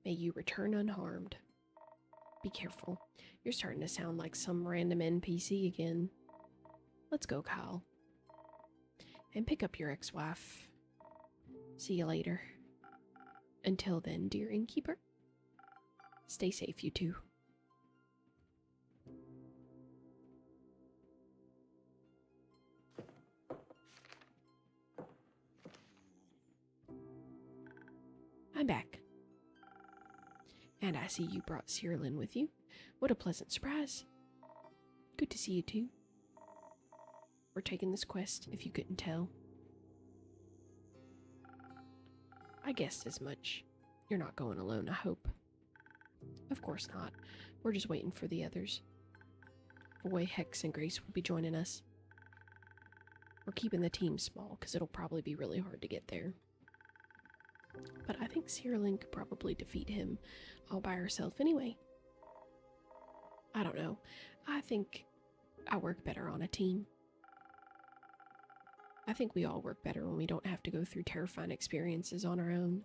May you return unharmed. Be careful. You're starting to sound like some random NPC again. Let's go, Kyle. And pick up your ex-wife. See you later. Until then, dear innkeeper, stay safe, you two. I'm back. And I see you brought Cyrillin with you. What a pleasant surprise. Good to see you too. We're taking this quest, if you couldn't tell. I guessed as much. You're not going alone, I hope. Of course not. We're just waiting for the others. Boy, Hex and Grace will be joining us. We're keeping the team small, because it'll probably be really hard to get there. But I think Cyrillin could probably defeat him all by herself anyway. I don't know. I think I work better on a team. I think we all work better when we don't have to go through terrifying experiences on our own.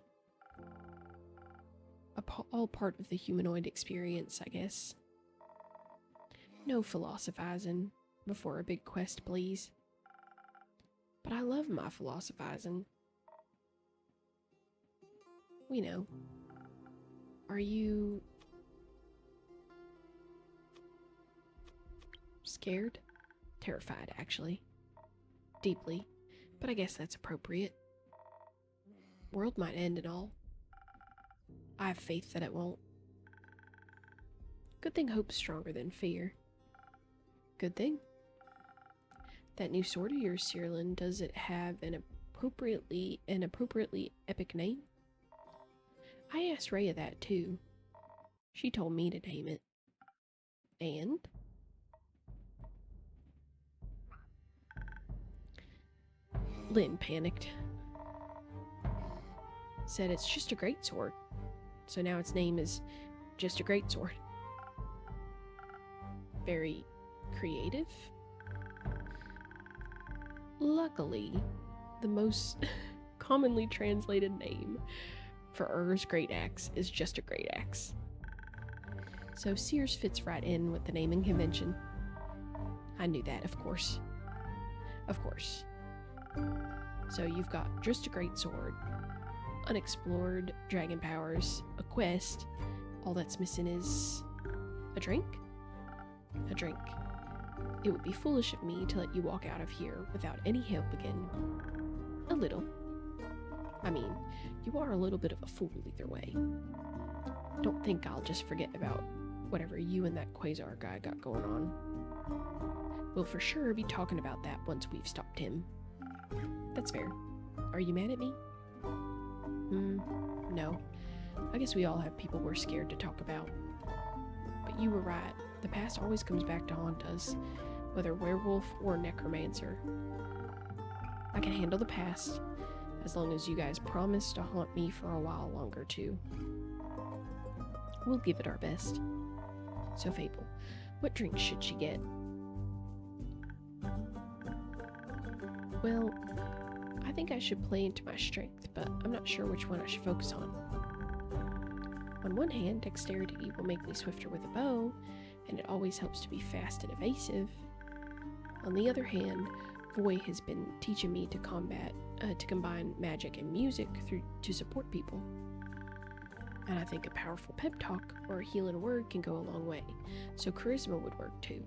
All part of the humanoid experience, I guess. No philosophizing before a big quest, please. But I love my philosophizing. We know. Are you scared? Terrified, actually. Deeply. But I guess that's appropriate. World might end and all. I have faith that it won't. Good thing hope's stronger than fear. Good thing. That new sword of yours, Cyrillin, does it have an appropriately epic name? I asked Rhea that too. She told me to name it. And? Lynn panicked. Said it's just a great sword. So now its name is just a great sword. Very creative. Luckily, the most commonly translated name for Ur's great axe is just a great axe. So Sears fits right in with the naming convention. I knew that, of course. Of course. So you've got just a great sword, unexplored dragon powers, a quest. All that's missing is a drink? A drink. It would be foolish of me to let you walk out of here without any help again. A little. I mean, you are a little bit of a fool either way. Don't think I'll just forget about whatever you and that Quasar guy got going on. We'll for sure be talking about that once we've stopped him. That's fair. Are you mad at me? No. I guess we all have people we're scared to talk about. But you were right. The past always comes back to haunt us, whether werewolf or necromancer. I can handle the past, as long as you guys promise to haunt me for a while longer too. We'll give it our best. So Fable, what drink should she get? Well, I think I should play into my strength, but I'm not sure which one I should focus on. On one hand, dexterity will make me swifter with a bow, and it always helps to be fast and evasive. On the other hand, Voy has been teaching me to combine magic and music to support people. And I think a powerful pep talk or a healing word can go a long way, so charisma would work too.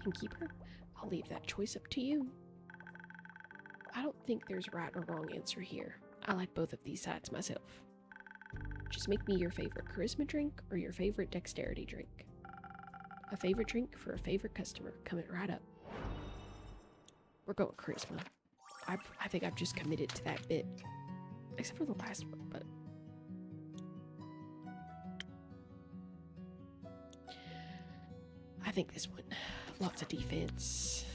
Innkeeper, I'll leave that choice up to you. I don't think there's a right or wrong answer here. I like both of these sides myself. Just make me your favorite charisma drink or your favorite dexterity drink. A favorite drink for a favorite customer, coming right up. We're going charisma. I think I've just committed to that bit. Except for the last one, but... I think this one. Lots of defense.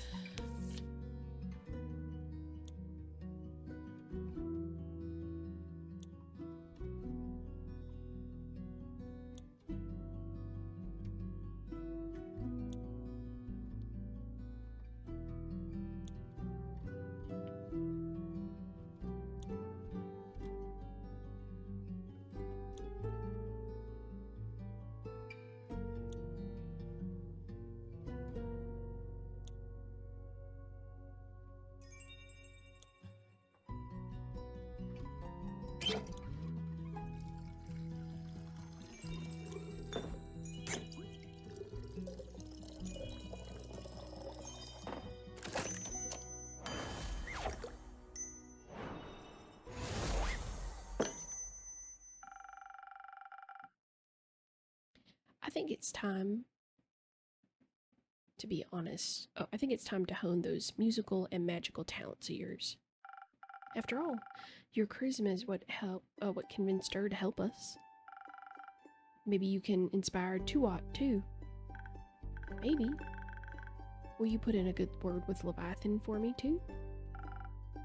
I think it's time, to be honest, I think it's time to hone those musical and magical talents of yours. After all, your charisma is what convinced her to help us. Maybe you can inspire Tuat too. Maybe. Will you put in a good word with Leviathan for me too?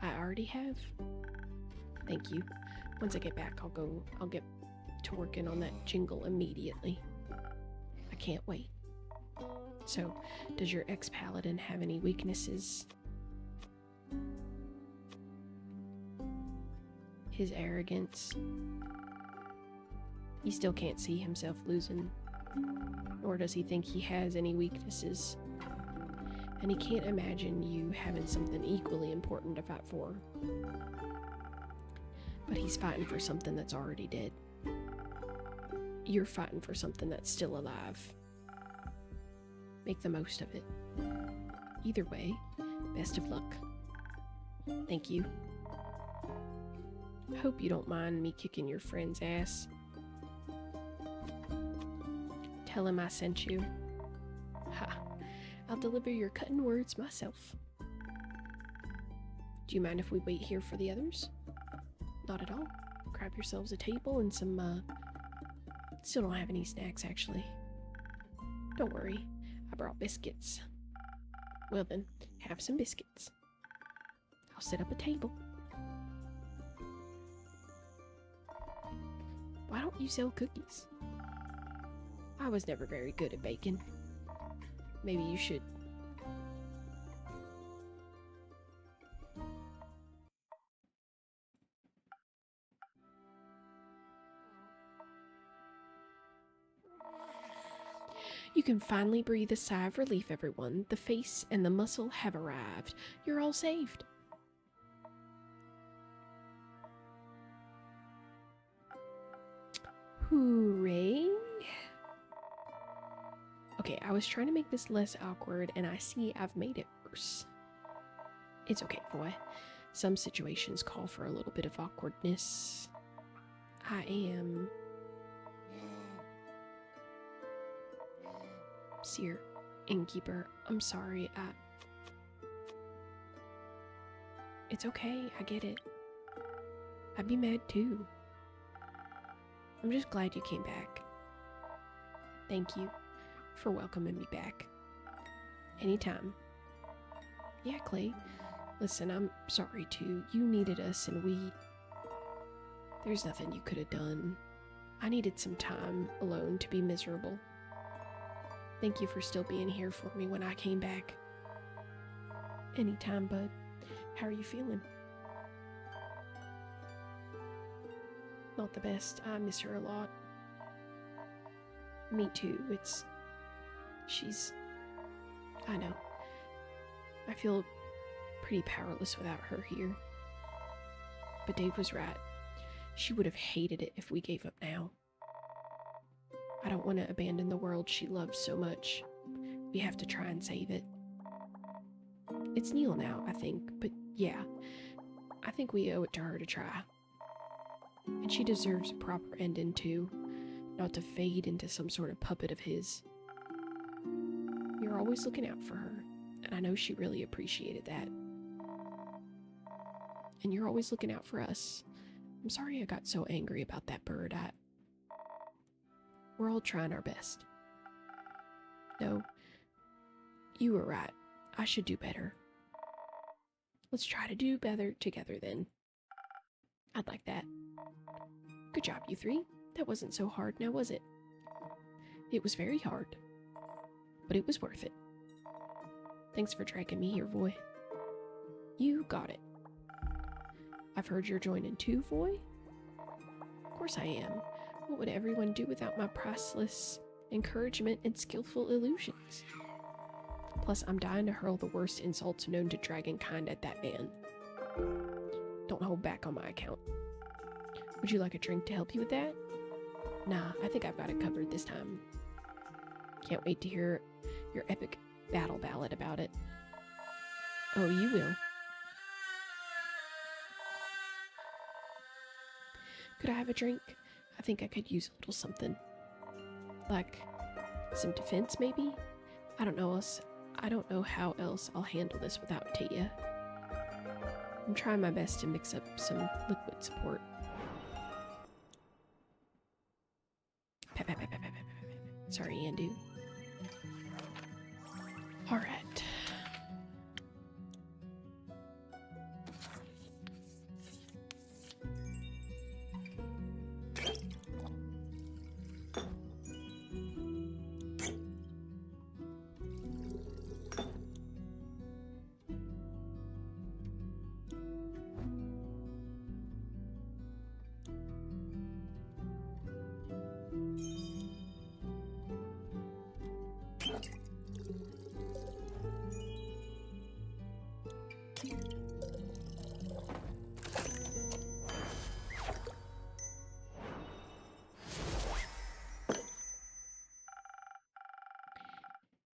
I already have. Thank you. Once I get back, I'll get to working on that jingle immediately. I can't wait. So, does your ex-paladin have any weaknesses? His arrogance. He still can't see himself losing, nor does he think he has any weaknesses. And he can't imagine you having something equally important to fight for. But he's fighting for something that's already dead. You're fighting for something that's still alive. Make the most of it. Either way, best of luck. Thank you. I hope you don't mind me kicking your friend's ass. Tell him I sent you. Ha! I'll deliver your cutting words myself. Do you mind if we wait here for the others? Not at all. Grab yourselves a table and some, still don't have any snacks, actually. Don't worry. I brought biscuits. Well then, have some biscuits. I'll set up a table. Why don't you sell cookies? I was never very good at baking. Maybe you should. You can finally breathe a sigh of relief, everyone. The face and the muscle have arrived. You're all saved. Hooray. Okay, I was trying to make this less awkward, and I see I've made it worse. It's okay, boy. Some situations call for a little bit of awkwardness. I am... Seer, innkeeper, I'm sorry, It's okay, I get it. I'd be mad too. I'm just glad you came back. Thank you for welcoming me back. Anytime. Yeah, Clay. Listen, I'm sorry too. You needed us and there's nothing you could have done. I needed some time alone to be miserable. Thank you for still being here for me when I came back. Anytime, bud. How are you feeling? Not the best. I miss her a lot. Me too. I know. I feel pretty powerless without her here. But Dave was right. She would have hated it if we gave up now. I don't want to abandon the world she loves so much. We have to try and save it. It's Neil now, I think, but yeah, I think we owe it to her to try. And she deserves a proper ending too, not to fade into some sort of puppet of his. You're always looking out for her, and I know she really appreciated that. And you're always looking out for us. I'm sorry I got so angry about that bird. We're all trying our best. No, you were right. I should do better. Let's try to do better together then. I'd like that. Good job, you three. That wasn't so hard now, was it? It was very hard, but it was worth it. Thanks for dragging me here, Voy. You got it. I've heard you're joining too, Voy? Of course I am. What would everyone do without my priceless encouragement and skillful illusions? Plus, I'm dying to hurl the worst insults known to dragonkind at that man. Don't hold back on my account. Would you like a drink to help you with that? Nah, I think I've got it covered this time. Can't wait to hear your epic battle ballad about it. Oh, you will. Could I have a drink? I think I could use a little something. Like some defense, maybe? I don't know how else I'll handle this without Tia. I'm trying my best to mix up some liquid support. Sorry, Andu. Alright.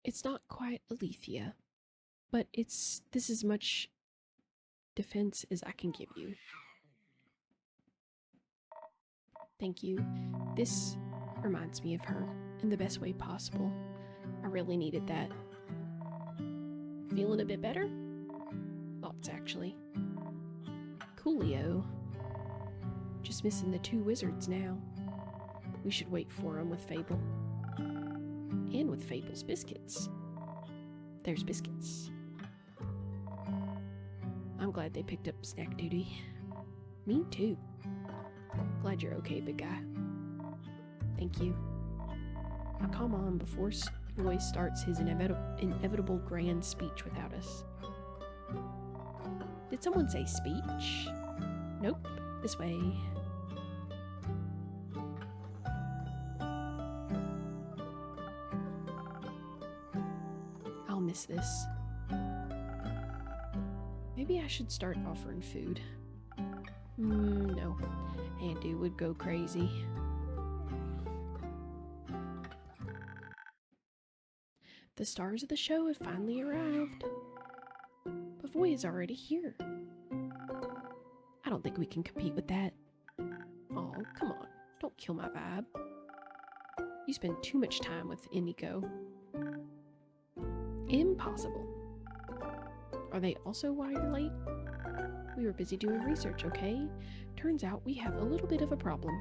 It's not quite Alethea, but this is as much defense as I can give you. Thank you. This reminds me of her in the best way possible. I really needed that. Feeling a bit better? Lots, actually. Coolio. Just missing the 2 wizards now. We should wait for them with Fable. And with Fable's biscuits. There's biscuits. I'm glad they picked up snack duty. Me too. Glad you're okay, big guy. Thank you. Now come on before Roy starts his inevitable grand speech without us. Did someone say speech? Nope. This way. miss this. Maybe I should start offering food. No. Andy would go crazy. The stars of the show have finally arrived. But Voy is already here. I don't think we can compete with that. Oh, come on. Don't kill my vibe. You spend too much time with Indigo. Impossible. Are they also why you're late? We were busy doing research, okay? Turns out we have a little bit of a problem.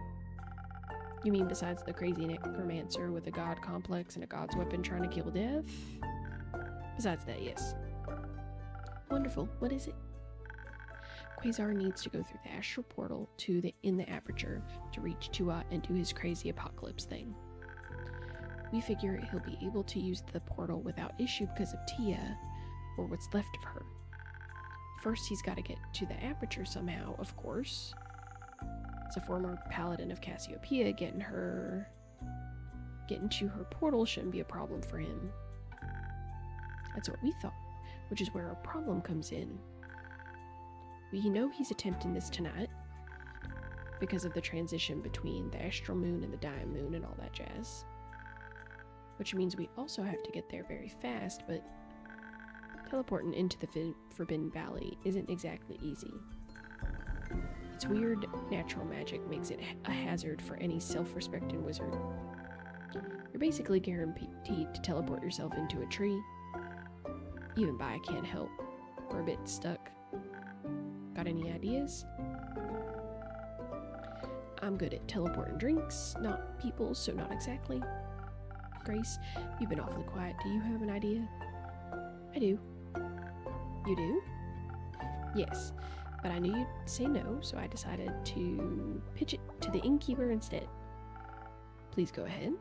You mean besides the crazy necromancer with a god complex and a god's weapon trying to kill death? Besides that, yes. Wonderful. What is it? Quasar needs to go through the astral portal in the aperture to reach Tua and do his crazy apocalypse thing. We figure he'll be able to use the portal without issue because of Tia, or what's left of her. First, he's got to get to the aperture somehow, of course. As a former paladin of Cassiopeia, getting to her portal shouldn't be a problem for him. That's what we thought, which is where our problem comes in. We know he's attempting this tonight because of the transition between the astral moon and the dime moon and all that jazz. Which means we also have to get there very fast, but teleporting into the Forbidden Valley isn't exactly easy. Its weird natural magic makes it a hazard for any self-respecting wizard. You're basically guaranteed to teleport yourself into a tree. Even Baya can't help. We're a bit stuck. Got any ideas? I'm good at teleporting drinks, not people, so not exactly. Grace, you've been awfully quiet. Do you have an idea? I do. You do? Yes, but I knew you'd say no, so I decided to pitch it to the innkeeper instead. Please go ahead.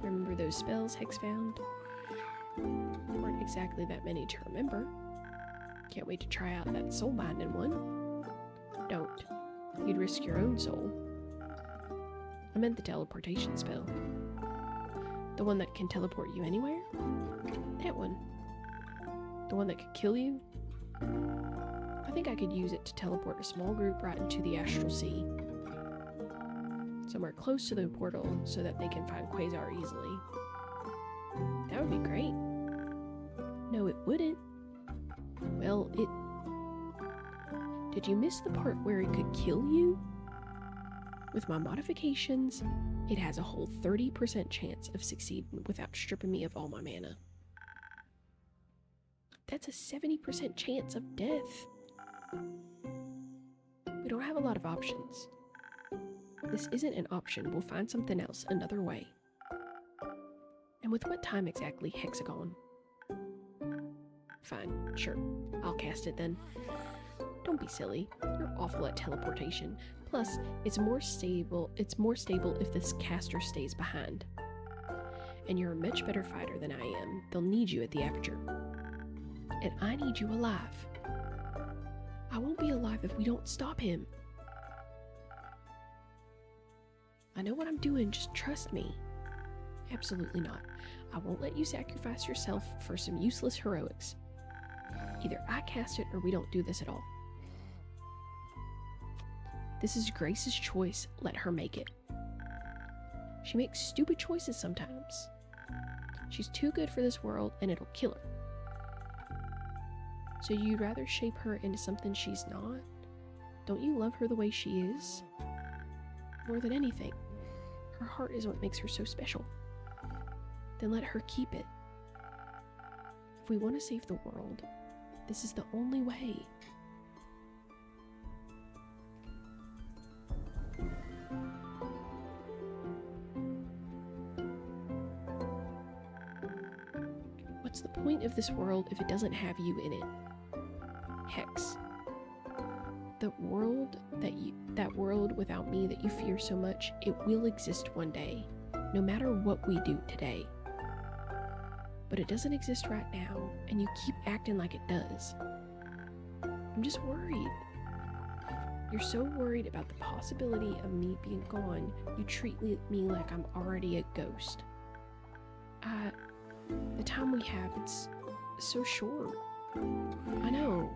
Remember those spells Hex found? Weren't exactly that many to remember. Can't wait to try out that soul-binding one. Don't. You'd risk your own soul. I meant the teleportation spell. The one that can teleport you anywhere? That one. The one that could kill you? I think I could use it to teleport a small group right into the astral sea. Somewhere close to the portal so that they can find Quasar easily. That would be great. No, it wouldn't. Well, it... Did you miss the part where it could kill you? With my modifications, it has a whole 30% chance of succeeding without stripping me of all my mana. That's a 70% chance of death. We don't have a lot of options. This isn't an option. We'll find something else, another way. And with what time exactly, Hexagon? Fine, sure. I'll cast it then. Don't be silly. You're awful at teleportation. Plus, it's more stable if this caster stays behind. And you're a much better fighter than I am. They'll need you at the aperture. And I need you alive. I won't be alive if we don't stop him. I know what I'm doing, just trust me. Absolutely not. I won't let you sacrifice yourself for some useless heroics. Either I cast it or we don't do this at all. This is Grace's choice. Let her make it. She makes stupid choices sometimes. She's too good for this world and it'll kill her. So you'd rather shape her into something she's not? Don't you love her the way she is? More than anything, her heart is what makes her so special. Then let her keep it. If we want to save the world, this is the only way. What's the point of this world if it doesn't have you in it? Hex. That world without me that you fear so much, it will exist one day, no matter what we do today. But it doesn't exist right now, and you keep acting like it does. I'm just worried. You're so worried about the possibility of me being gone, you treat me like I'm already a ghost. The time we have, it's so short. I know.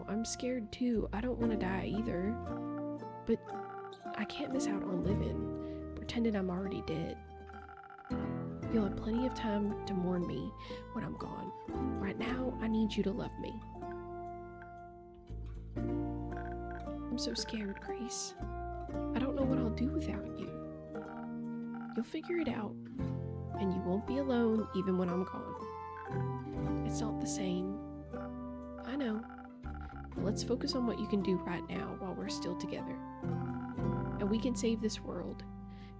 I'm scared too. I don't want to die either. But I can't miss out on living, pretending I'm already dead. You'll have plenty of time to mourn me when I'm gone. Right now, I need you to love me. I'm so scared, Grace. I don't know what I'll do without you. You'll figure it out, and you won't be alone even when I'm gone. It's not the same. I know. But let's focus on what you can do right now while we're still together. And we can save this world,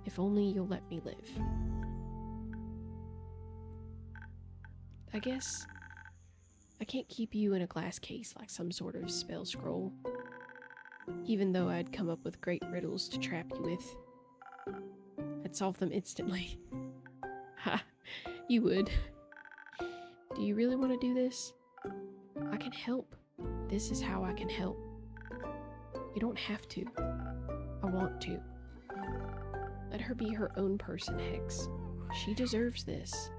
if only you'll let me live. I guess I can't keep you in a glass case like some sort of spell scroll, even though I'd come up with great riddles to trap you with. I'd solve them instantly. Ha, you would. Do you really want to do this? I can help. This is how I can help. You don't have to. I want to. Let her be her own person, Hex. She deserves this.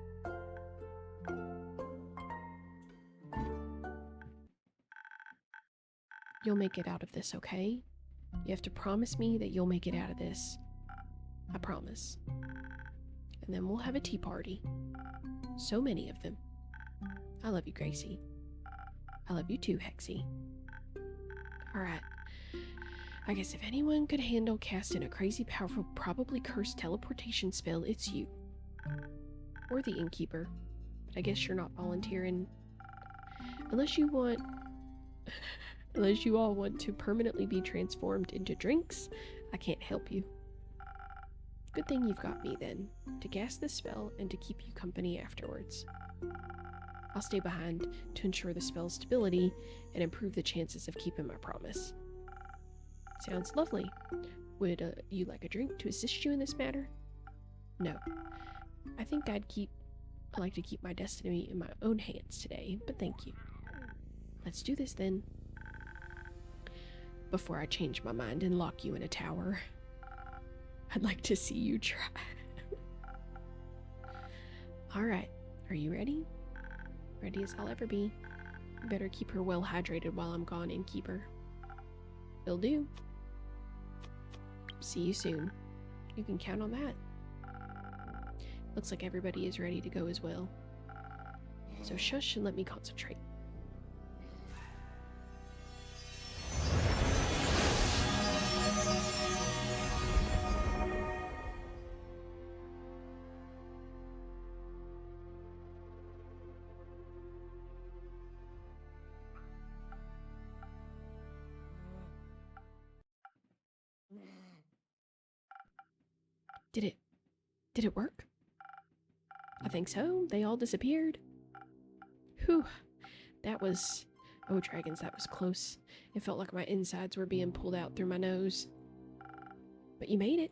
You'll make it out of this, okay? You have to promise me that you'll make it out of this. I promise. And then we'll have a tea party. So many of them. I love you, Gracie. I love you too, Hexie. Alright. I guess if anyone could handle casting a crazy, powerful, probably cursed teleportation spell, it's you. Or the innkeeper. But I guess you're not volunteering. Unless you all want to permanently be transformed into drinks, I can't help you. Good thing you've got me then, to cast the spell and to keep you company afterwards. I'll stay behind to ensure the spell's stability and improve the chances of keeping my promise. Sounds lovely. Would you like a drink to assist you in this matter? No. I think I'd like to keep my destiny in my own hands today, but thank you. Let's do this then. Before I change my mind and lock you in a tower. I'd like to see you try. Alright, are you ready? Ready as I'll ever be. You better keep her well hydrated while I'm gone, innkeeper. Will do. See you soon. You can count on that. Looks like everybody is ready to go as well. So shush and let me concentrate. Did it work? I think so. They all disappeared. Whew. That was... Oh, dragons, that was close. It felt like my insides were being pulled out through my nose. But you made it.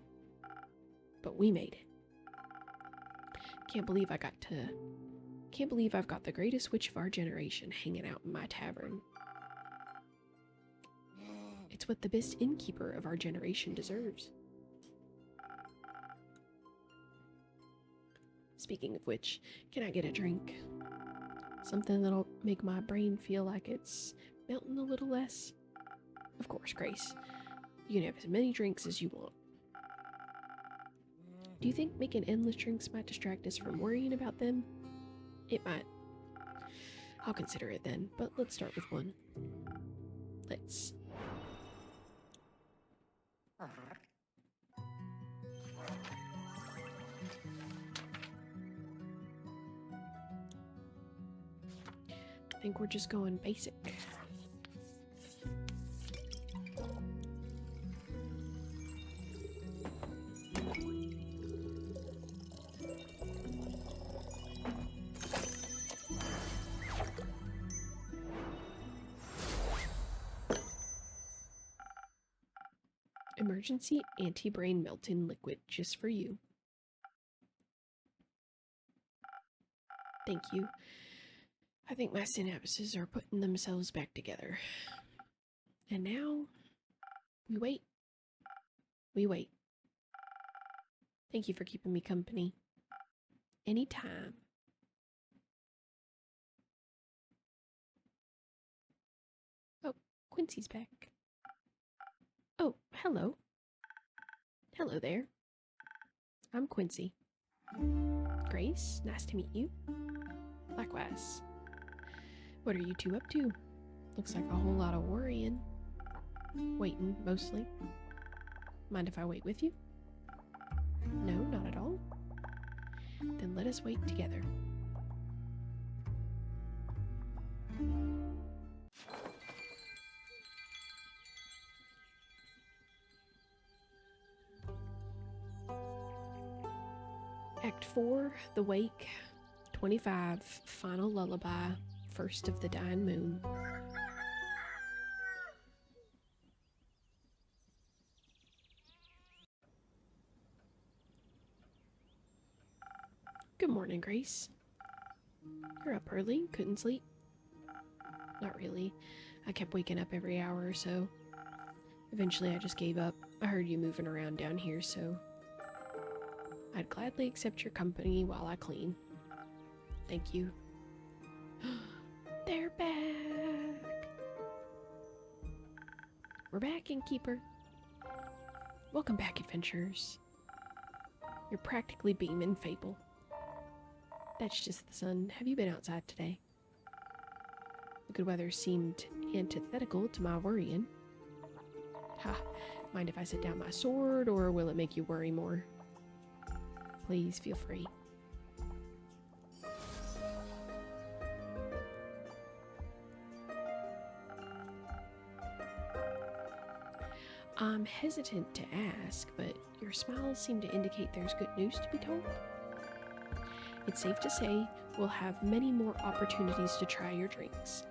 But we made it. Can't believe I've got the greatest witch of our generation hanging out in my tavern. It's what the best innkeeper of our generation deserves. Speaking of which, can I get a drink? Something that'll make my brain feel like it's melting a little less? Of course, Grace. You can have as many drinks as you want. Do you think making endless drinks might distract us from worrying about them? It might. I'll consider it then, but let's start with one. Let's. I think we're just going basic. Emergency anti-brain melting liquid just for you. Thank you. I think my synapses are putting themselves back together. And now, we wait. We wait. Thank you for keeping me company. anytime. Oh, Quincy's back. Oh, hello. Hello there. I'm Quincy. Grace, nice to meet you. Likewise. What are you two up to? Looks like a whole lot of worrying. Waiting, mostly. Mind if I wait with you? No, not at all. Then let us wait together. Act 4, The Wake, 25, Final Lullaby, First of the Dying Moon. Good morning, Grace. You're up early? Couldn't sleep? Not really. I kept waking up every hour or so. Eventually I just gave up. I heard you moving around down here, so I'd gladly accept your company while I clean. Thank you. They're back! We're back, Innkeeper. Welcome back, adventurers. You're practically beaming, Fable. That's just the sun. Have you been outside today? The good weather seemed antithetical to my worrying. Ha, mind if I sit down my sword, or will it make you worry more? Please feel free. I'm hesitant to ask, but your smiles seem to indicate there's good news to be told. It's safe to say we'll have many more opportunities to try your drinks.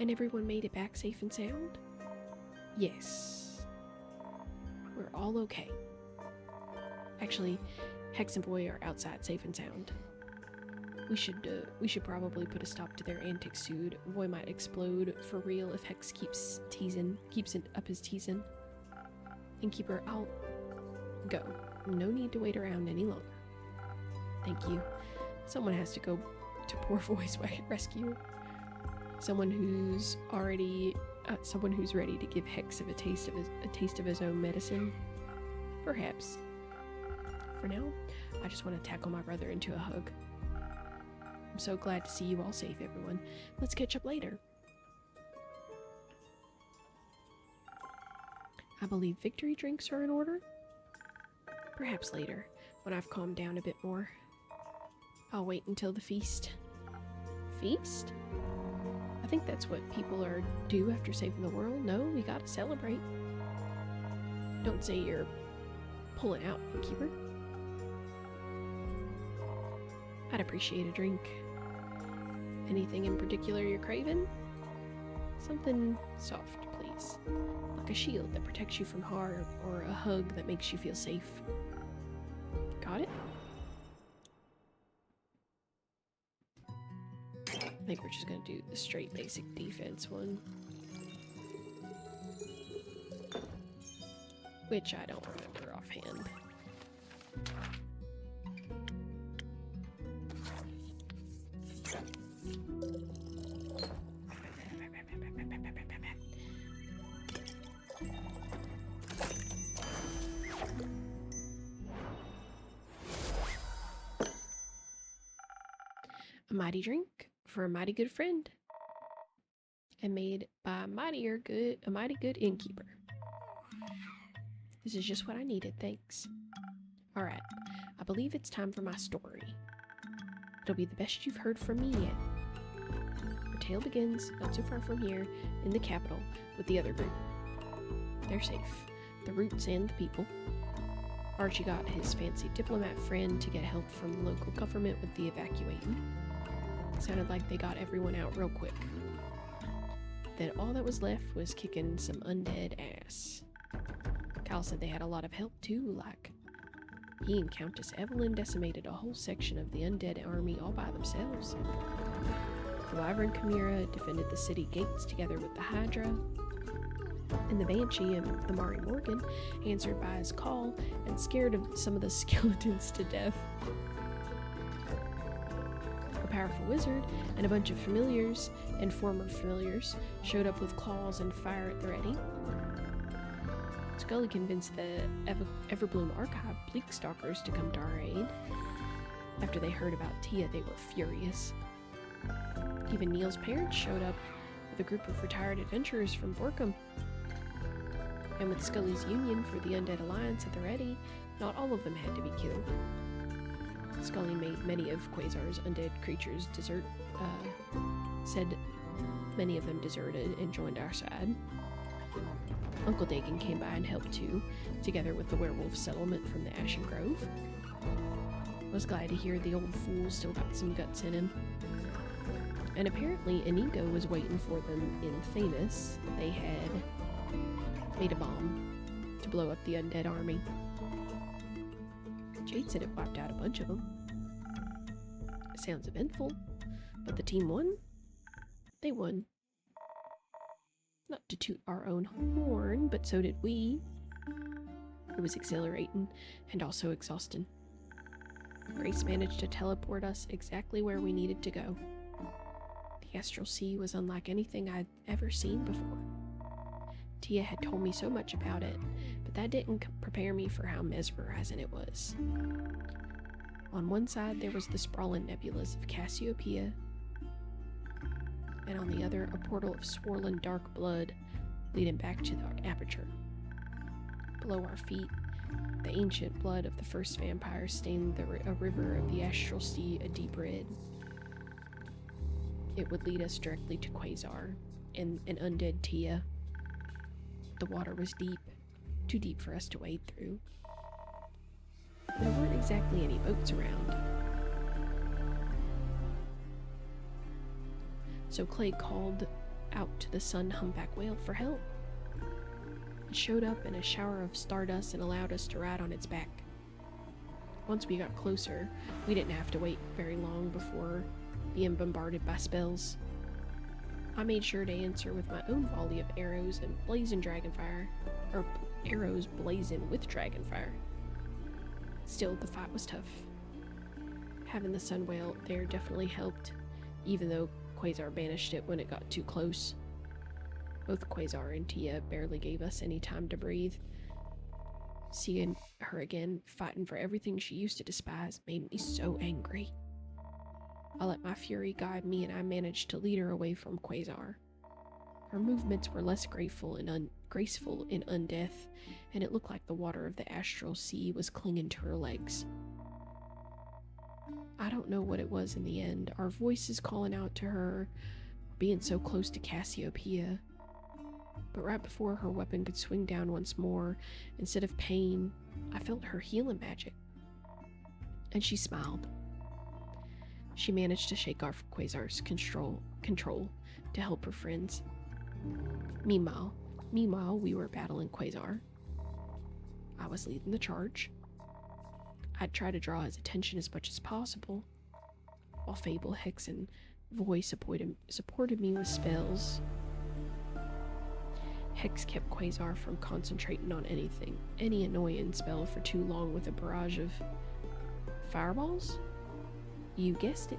And everyone made it back safe and sound? Yes. We're all okay. Actually, Hex and Boy are outside safe and sound. We should probably put a stop to their antics soon. Boy might explode for real if Hex keeps it up his teasing. Innkeeper, I'll go. No need to wait around any longer. Thank you. Someone has to go to poor Boy's rescue. Someone who's ready to give Hex a taste of his own medicine. Perhaps. For now, I just want to tackle my brother into a hug. I'm so glad to see you all safe, everyone. Let's catch up later. I believe victory drinks are in order. Perhaps later, when I've calmed down a bit more. I'll wait until the feast. Feast? I think that's what people do after saving the world. No, we gotta celebrate. Don't say you're pulling out, Innkeeper. I'd appreciate a drink. Anything in particular you're craving? Something soft, please. Like a shield that protects you from harm, or a hug that makes you feel safe. Got it? I think we're just gonna do the straight basic defense one. Which I don't remember offhand. A mighty drink for a mighty good friend, and made by a mighty good innkeeper. This is just what I needed, thanks. Alright, I believe it's time for my story. It'll be the best you've heard from me yet. Our tale begins not so far from here, in the capital, with the other group. They're safe, the roots and the people. Archie got his fancy diplomat friend to get help from the local government with the evacuating. Sounded like they got everyone out real quick. Then all that was left was kicking some undead ass. Kyle said they had a lot of help too, like he and Countess Evelyn decimated a whole section of the undead army all by themselves. The Wyvern Chimera defended the city gates together with the Hydra, and the Banshee and the Mari Morgan answered by his call and scared of some of the skeletons to death. powerful wizard and a bunch of familiars and former familiars showed up with claws and fire at the ready. Scully convinced the Everbloom Archive Bleakstalkers to come to our aid. After they heard about Tia, they were furious. Even Neil's parents showed up with a group of retired adventurers from Borkum. And with Scully's union for the Undead Alliance at the ready, not all of them had to be killed. Scully made many of Quasar's undead creatures said many of them deserted and joined our side. Uncle Dagan came by and helped too, together with the werewolf settlement from the Ashen Grove. I was glad to hear the old fool still got some guts in him. And apparently Inigo was waiting for them in Thamus. They had made a bomb to blow up the undead army. Jade said it wiped out a bunch of them. It sounds eventful, but the team won? They won. Not to toot our own horn, but so did we. It was exhilarating and also exhausting. Grace managed to teleport us exactly where we needed to go. The Astral Sea was unlike anything I'd ever seen before. Tia had told me so much about it, but that didn't prepare me for how mesmerizing it was. On one side there was the sprawling nebulas of Cassiopeia, and on the other a portal of swirling dark blood leading back to the aperture. Below our feet, the ancient blood of the first vampire stained a river of the Astral Sea a deep red. It would lead us directly to Quasar and an undead Tia. The water was deep, too deep for us to wade through. There weren't exactly any boats around. So Clay called out to the sun humpback whale for help. It showed up in a shower of stardust and allowed us to ride on its back. Once we got closer, we didn't have to wait very long before being bombarded by spells. I made sure to answer with my own volley of arrows and blazing dragonfire, or arrows blazing with dragonfire. Still, the fight was tough. Having the sun whale there definitely helped, even though Quasar banished it when it got too close. Both Quasar and Tia barely gave us any time to breathe. Seeing her again, fighting for everything she used to despise, made me so angry. I let my fury guide me and I managed to lead her away from Quasar. Her movements were less graceful in undeath, and it looked like the water of the Astral Sea was clinging to her legs. I don't know what it was in the end, our voices calling out to her, being so close to Cassiopeia. But right before her weapon could swing down once more, instead of pain, I felt her healing magic. And she smiled. She managed to shake off Quasar's control to help her friends. Meanwhile, we were battling Quasar. I was leading the charge. I'd try to draw his attention as much as possible, while Fable, Hex, and Voy supported me with spells. Hex kept Quasar from concentrating on any annoying spell for too long with a barrage of fireballs? You guessed it.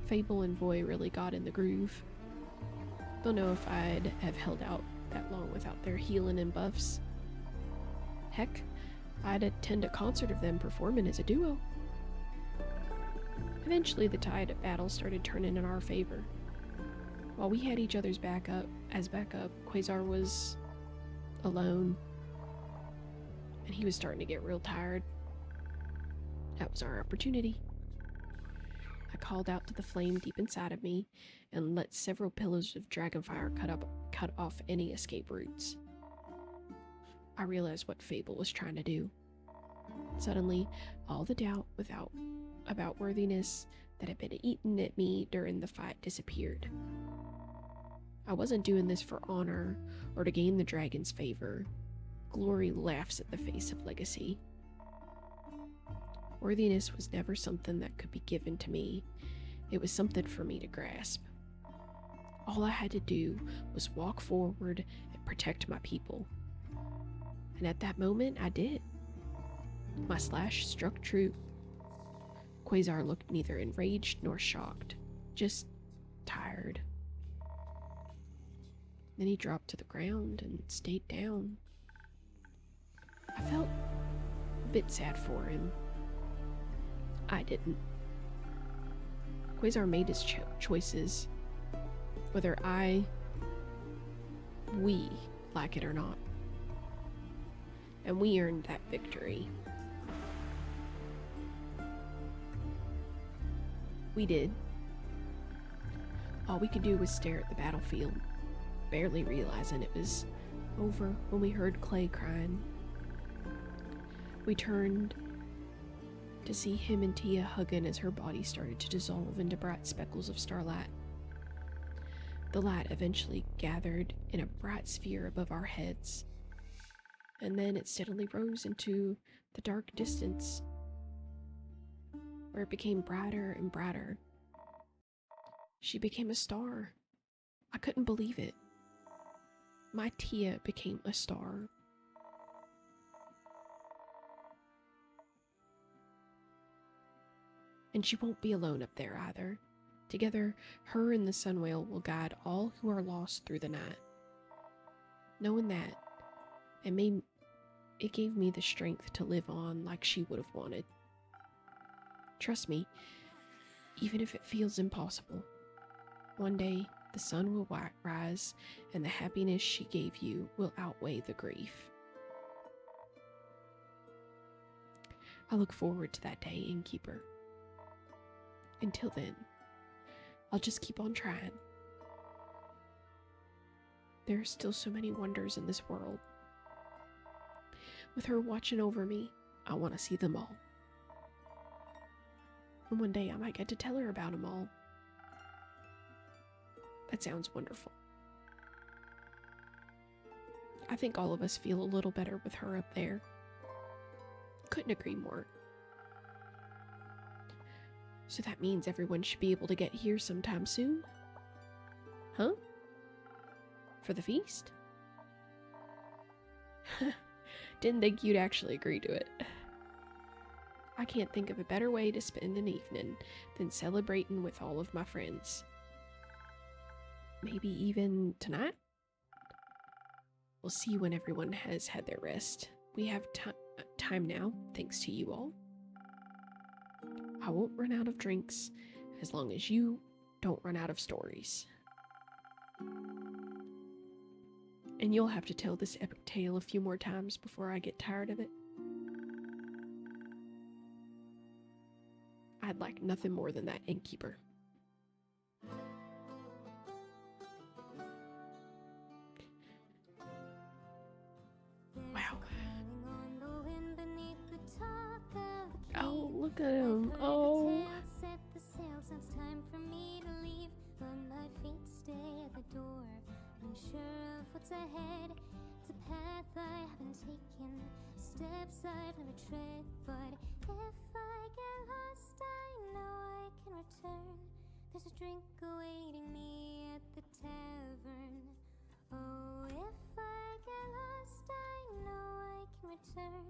Fable and Voy really got in the groove. Don't know if I'd have held out that long without their healing and buffs. Heck, I'd attend a concert of them performing as a duo. Eventually the tide of battle started turning in our favor. While we had each other's backup, Quasar was alone, and he was starting to get real tired. That was our opportunity. I called out to the flame deep inside of me and let several pillars of dragonfire cut off any escape routes. I realized what Fable was trying to do. Suddenly, all the doubt about worthiness that had been eaten at me during the fight disappeared. I wasn't doing this for honor or to gain the dragon's favor. Glory laughs at the face of legacy. Worthiness was never something that could be given to me. It was something for me to grasp. All I had to do was walk forward and protect my people. And at that moment, I did. My slash struck true. Quasar looked neither enraged nor shocked, just tired. Then he dropped to the ground and stayed down. I felt a bit sad for him. I didn't. Quasar made his choices, whether we like it or not. And we earned that victory. We did. All we could do was stare at the battlefield, barely realizing it was over when we heard Clay crying. We turned to see him and Tia hugging as her body started to dissolve into bright speckles of starlight. The light eventually gathered in a bright sphere above our heads, and then it steadily rose into the dark distance, where it became brighter and brighter. She became a star. I couldn't believe it. My Tia became a star. And she won't be alone up there either. Together, her and the sun whale will guide all who are lost through the night. Knowing that, it gave me the strength to live on like she would have wanted. Trust me, even if it feels impossible, one day the sun will rise and the happiness she gave you will outweigh the grief. I look forward to that day, Innkeeper. Until then, I'll just keep on trying. There are still so many wonders in this world. With her watching over me, I want to see them all. And one day I might get to tell her about them all. That sounds wonderful. I think all of us feel a little better with her up there. Couldn't agree more. So that means everyone should be able to get here sometime soon? Huh? For the feast? Didn't think you'd actually agree to it. I can't think of a better way to spend an evening than celebrating with all of my friends. Maybe even tonight? We'll see when everyone has had their rest. We have time now, thanks to you all. I won't run out of drinks as long as you don't run out of stories. And you'll have to tell this epic tale a few more times before I get tired of it. I'd like nothing more than that, Innkeeper. Wow. Oh, look at him. Oh. Unsure of what's ahead, it's a path I haven't taken, steps I've never tread, but if I get lost, I know I can return. There's a drink awaiting me at the tavern. Oh, if I get lost, I know I can return.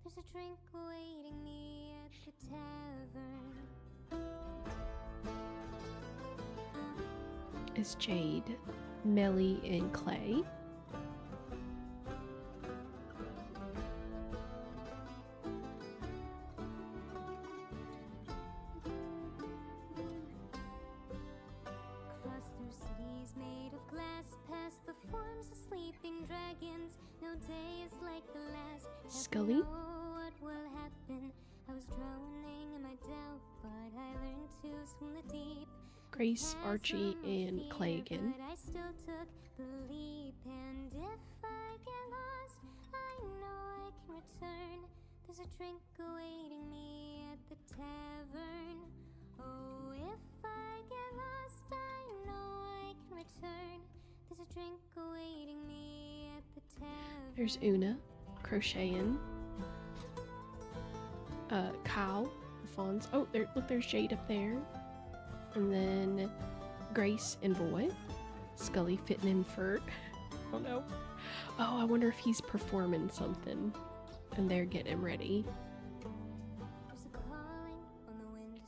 There's a drink awaiting me at the tavern. Is Jade, Melly, and Clay. Cross through cities made of glass, past the forms of sleeping dragons. No day is like the last. Scully. Never know what will happen. I was drowning in my doubt, but I learned to swim the deep. Grace, Archie, and Clay again. But I still took the leap, and if I get lost, I know I can return. There's a drink awaiting me at the tavern. Oh, if I get lost, I know I can return. There's a drink awaiting me at the tavern. There's Una, crocheting. Kyle, Alphonse. Oh, look, there's Jade up there. And then Grace and Boy. Scully fitting in for, oh no. Oh, I wonder if he's performing something. And they're getting him ready. There's a calling on the wind to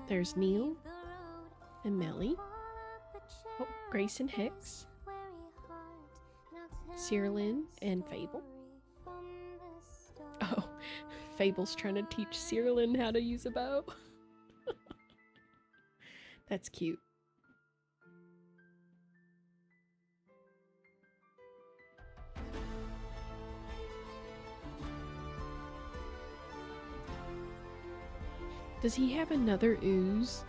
There's Neil and Melly. Oh, Grace and Hicks. Cyrlin and Fable. Oh, Fable's trying to teach Cyrlin how to use a bow. That's cute. Does he have another ooze?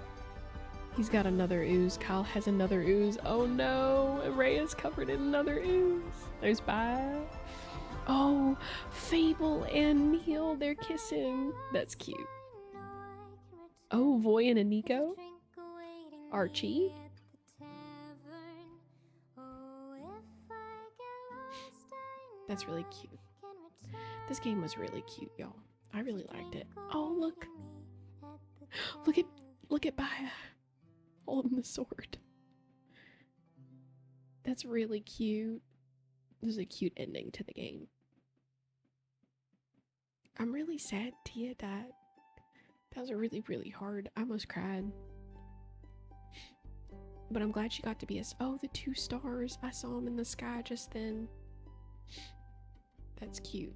He's got another ooze. Kyle has another ooze. Oh no, Rhea's covered in another ooze. There's Bye. Oh, Fable and Neil, they're kissing. That's cute. Oh, Voy and Aniko. Archie. That's really cute. This game was really cute, y'all. I really liked it. Oh, look. Look at Baya holding the sword. That's really cute. This is a cute ending to the game. I'm really sad Tia died. That was really, really hard. I almost cried. But I'm glad she got to be oh, the 2 stars. I saw them in the sky just then. That's cute.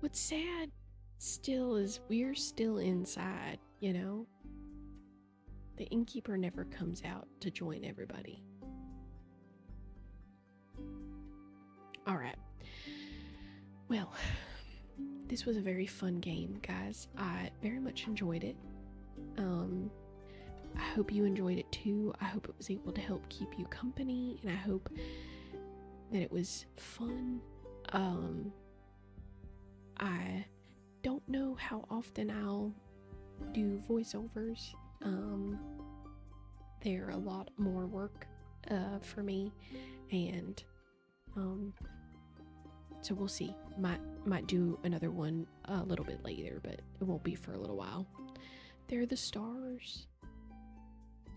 What's sad still is we're still inside, you know? The innkeeper never comes out to join everybody. Alright. Well, this was a very fun game, guys. I very much enjoyed it. I hope you enjoyed it too. I hope it was able to help keep you company, and I hope that it was fun. I don't know how often I'll do voiceovers. They're a lot more work for me, and so we'll see. Might do another one a little bit later, but it won't be for a little while. There are the stars.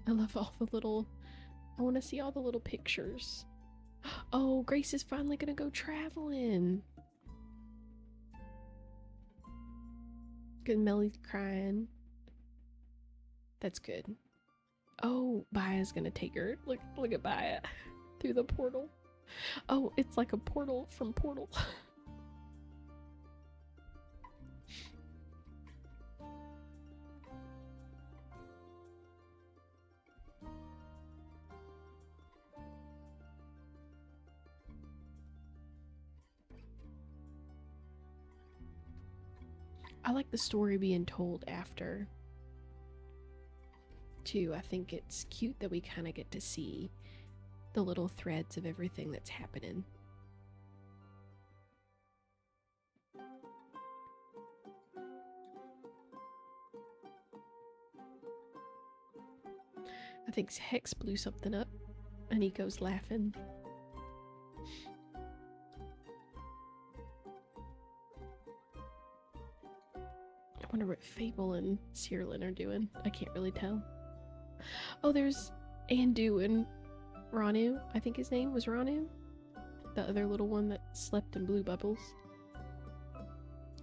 I love all the little, I want to see all the little pictures. Oh, Grace is finally gonna go traveling. Good, Melly's crying. That's good. Oh, Baya's gonna take her. Look at Baya through the portal. Oh, it's like a portal from Portal. I like the story being told after, too. I think it's cute that we kind of get to see the little threads of everything that's happening. I think Hex blew something up, and Nico's laughing. I wonder what Fable and Cyrlin are doing. I can't really tell. Oh, there's Andu and Ranu. I think his name was Ranu. The other little one that slept in blue bubbles.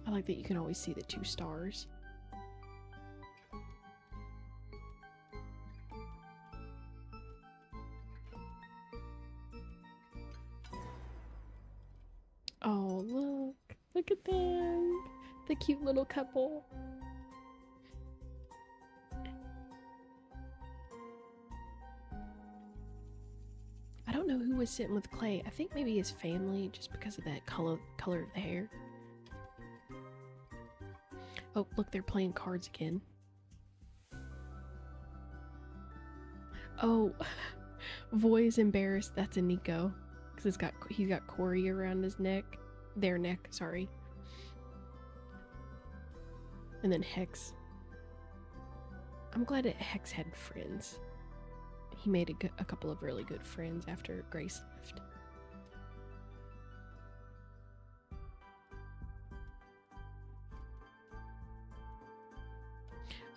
I like that you can always see the 2 stars. Oh, look at them. The cute little couple. I don't know who was sitting with Clay. I think maybe his family, just because of that color of the hair. Oh, look, they're playing cards again. Oh, Voy is embarrassed. That's a Nico, because he's got Corey around his neck. Their neck, sorry. And then Hex. I'm glad that Hex had friends. He made a couple of really good friends after Grace left.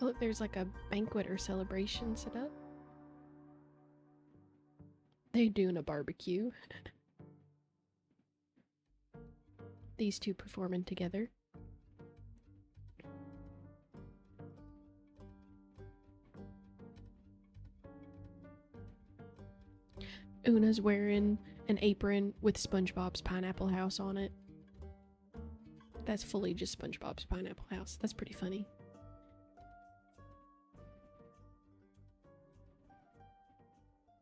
Oh, look, there's like a banquet or celebration set up. They're doing a barbecue. these two performing together. Una's wearing an apron with SpongeBob's Pineapple House on it. That's fully just SpongeBob's Pineapple House. That's pretty funny.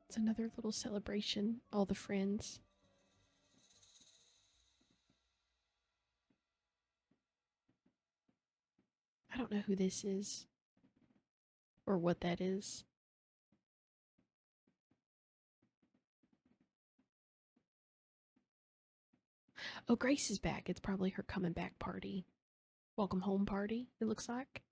It's another little celebration. All the friends. I don't know who this is. Or what that is. Oh, Grace is back. It's probably her coming back party. Welcome home party, it looks like.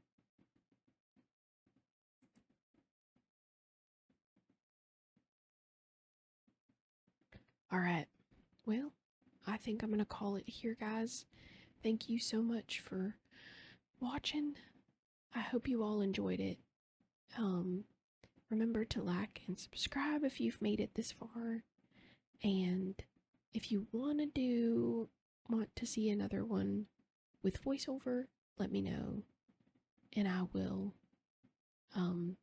Alright. Well, I think I'm going to call it here, guys. Thank you so much for watching. I hope you all enjoyed it. Remember to like and subscribe if you've made it this far. And if you want to see another one with voiceover, let me know. And I will, I'll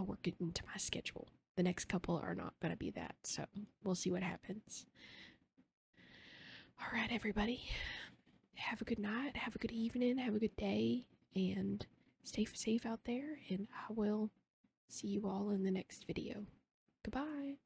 work it into my schedule. The next couple are not going to be that, so we'll see what happens. All right, everybody. Have a good night, have a good evening, have a good day, and stay safe out there, and I will see you all in the next video. Goodbye.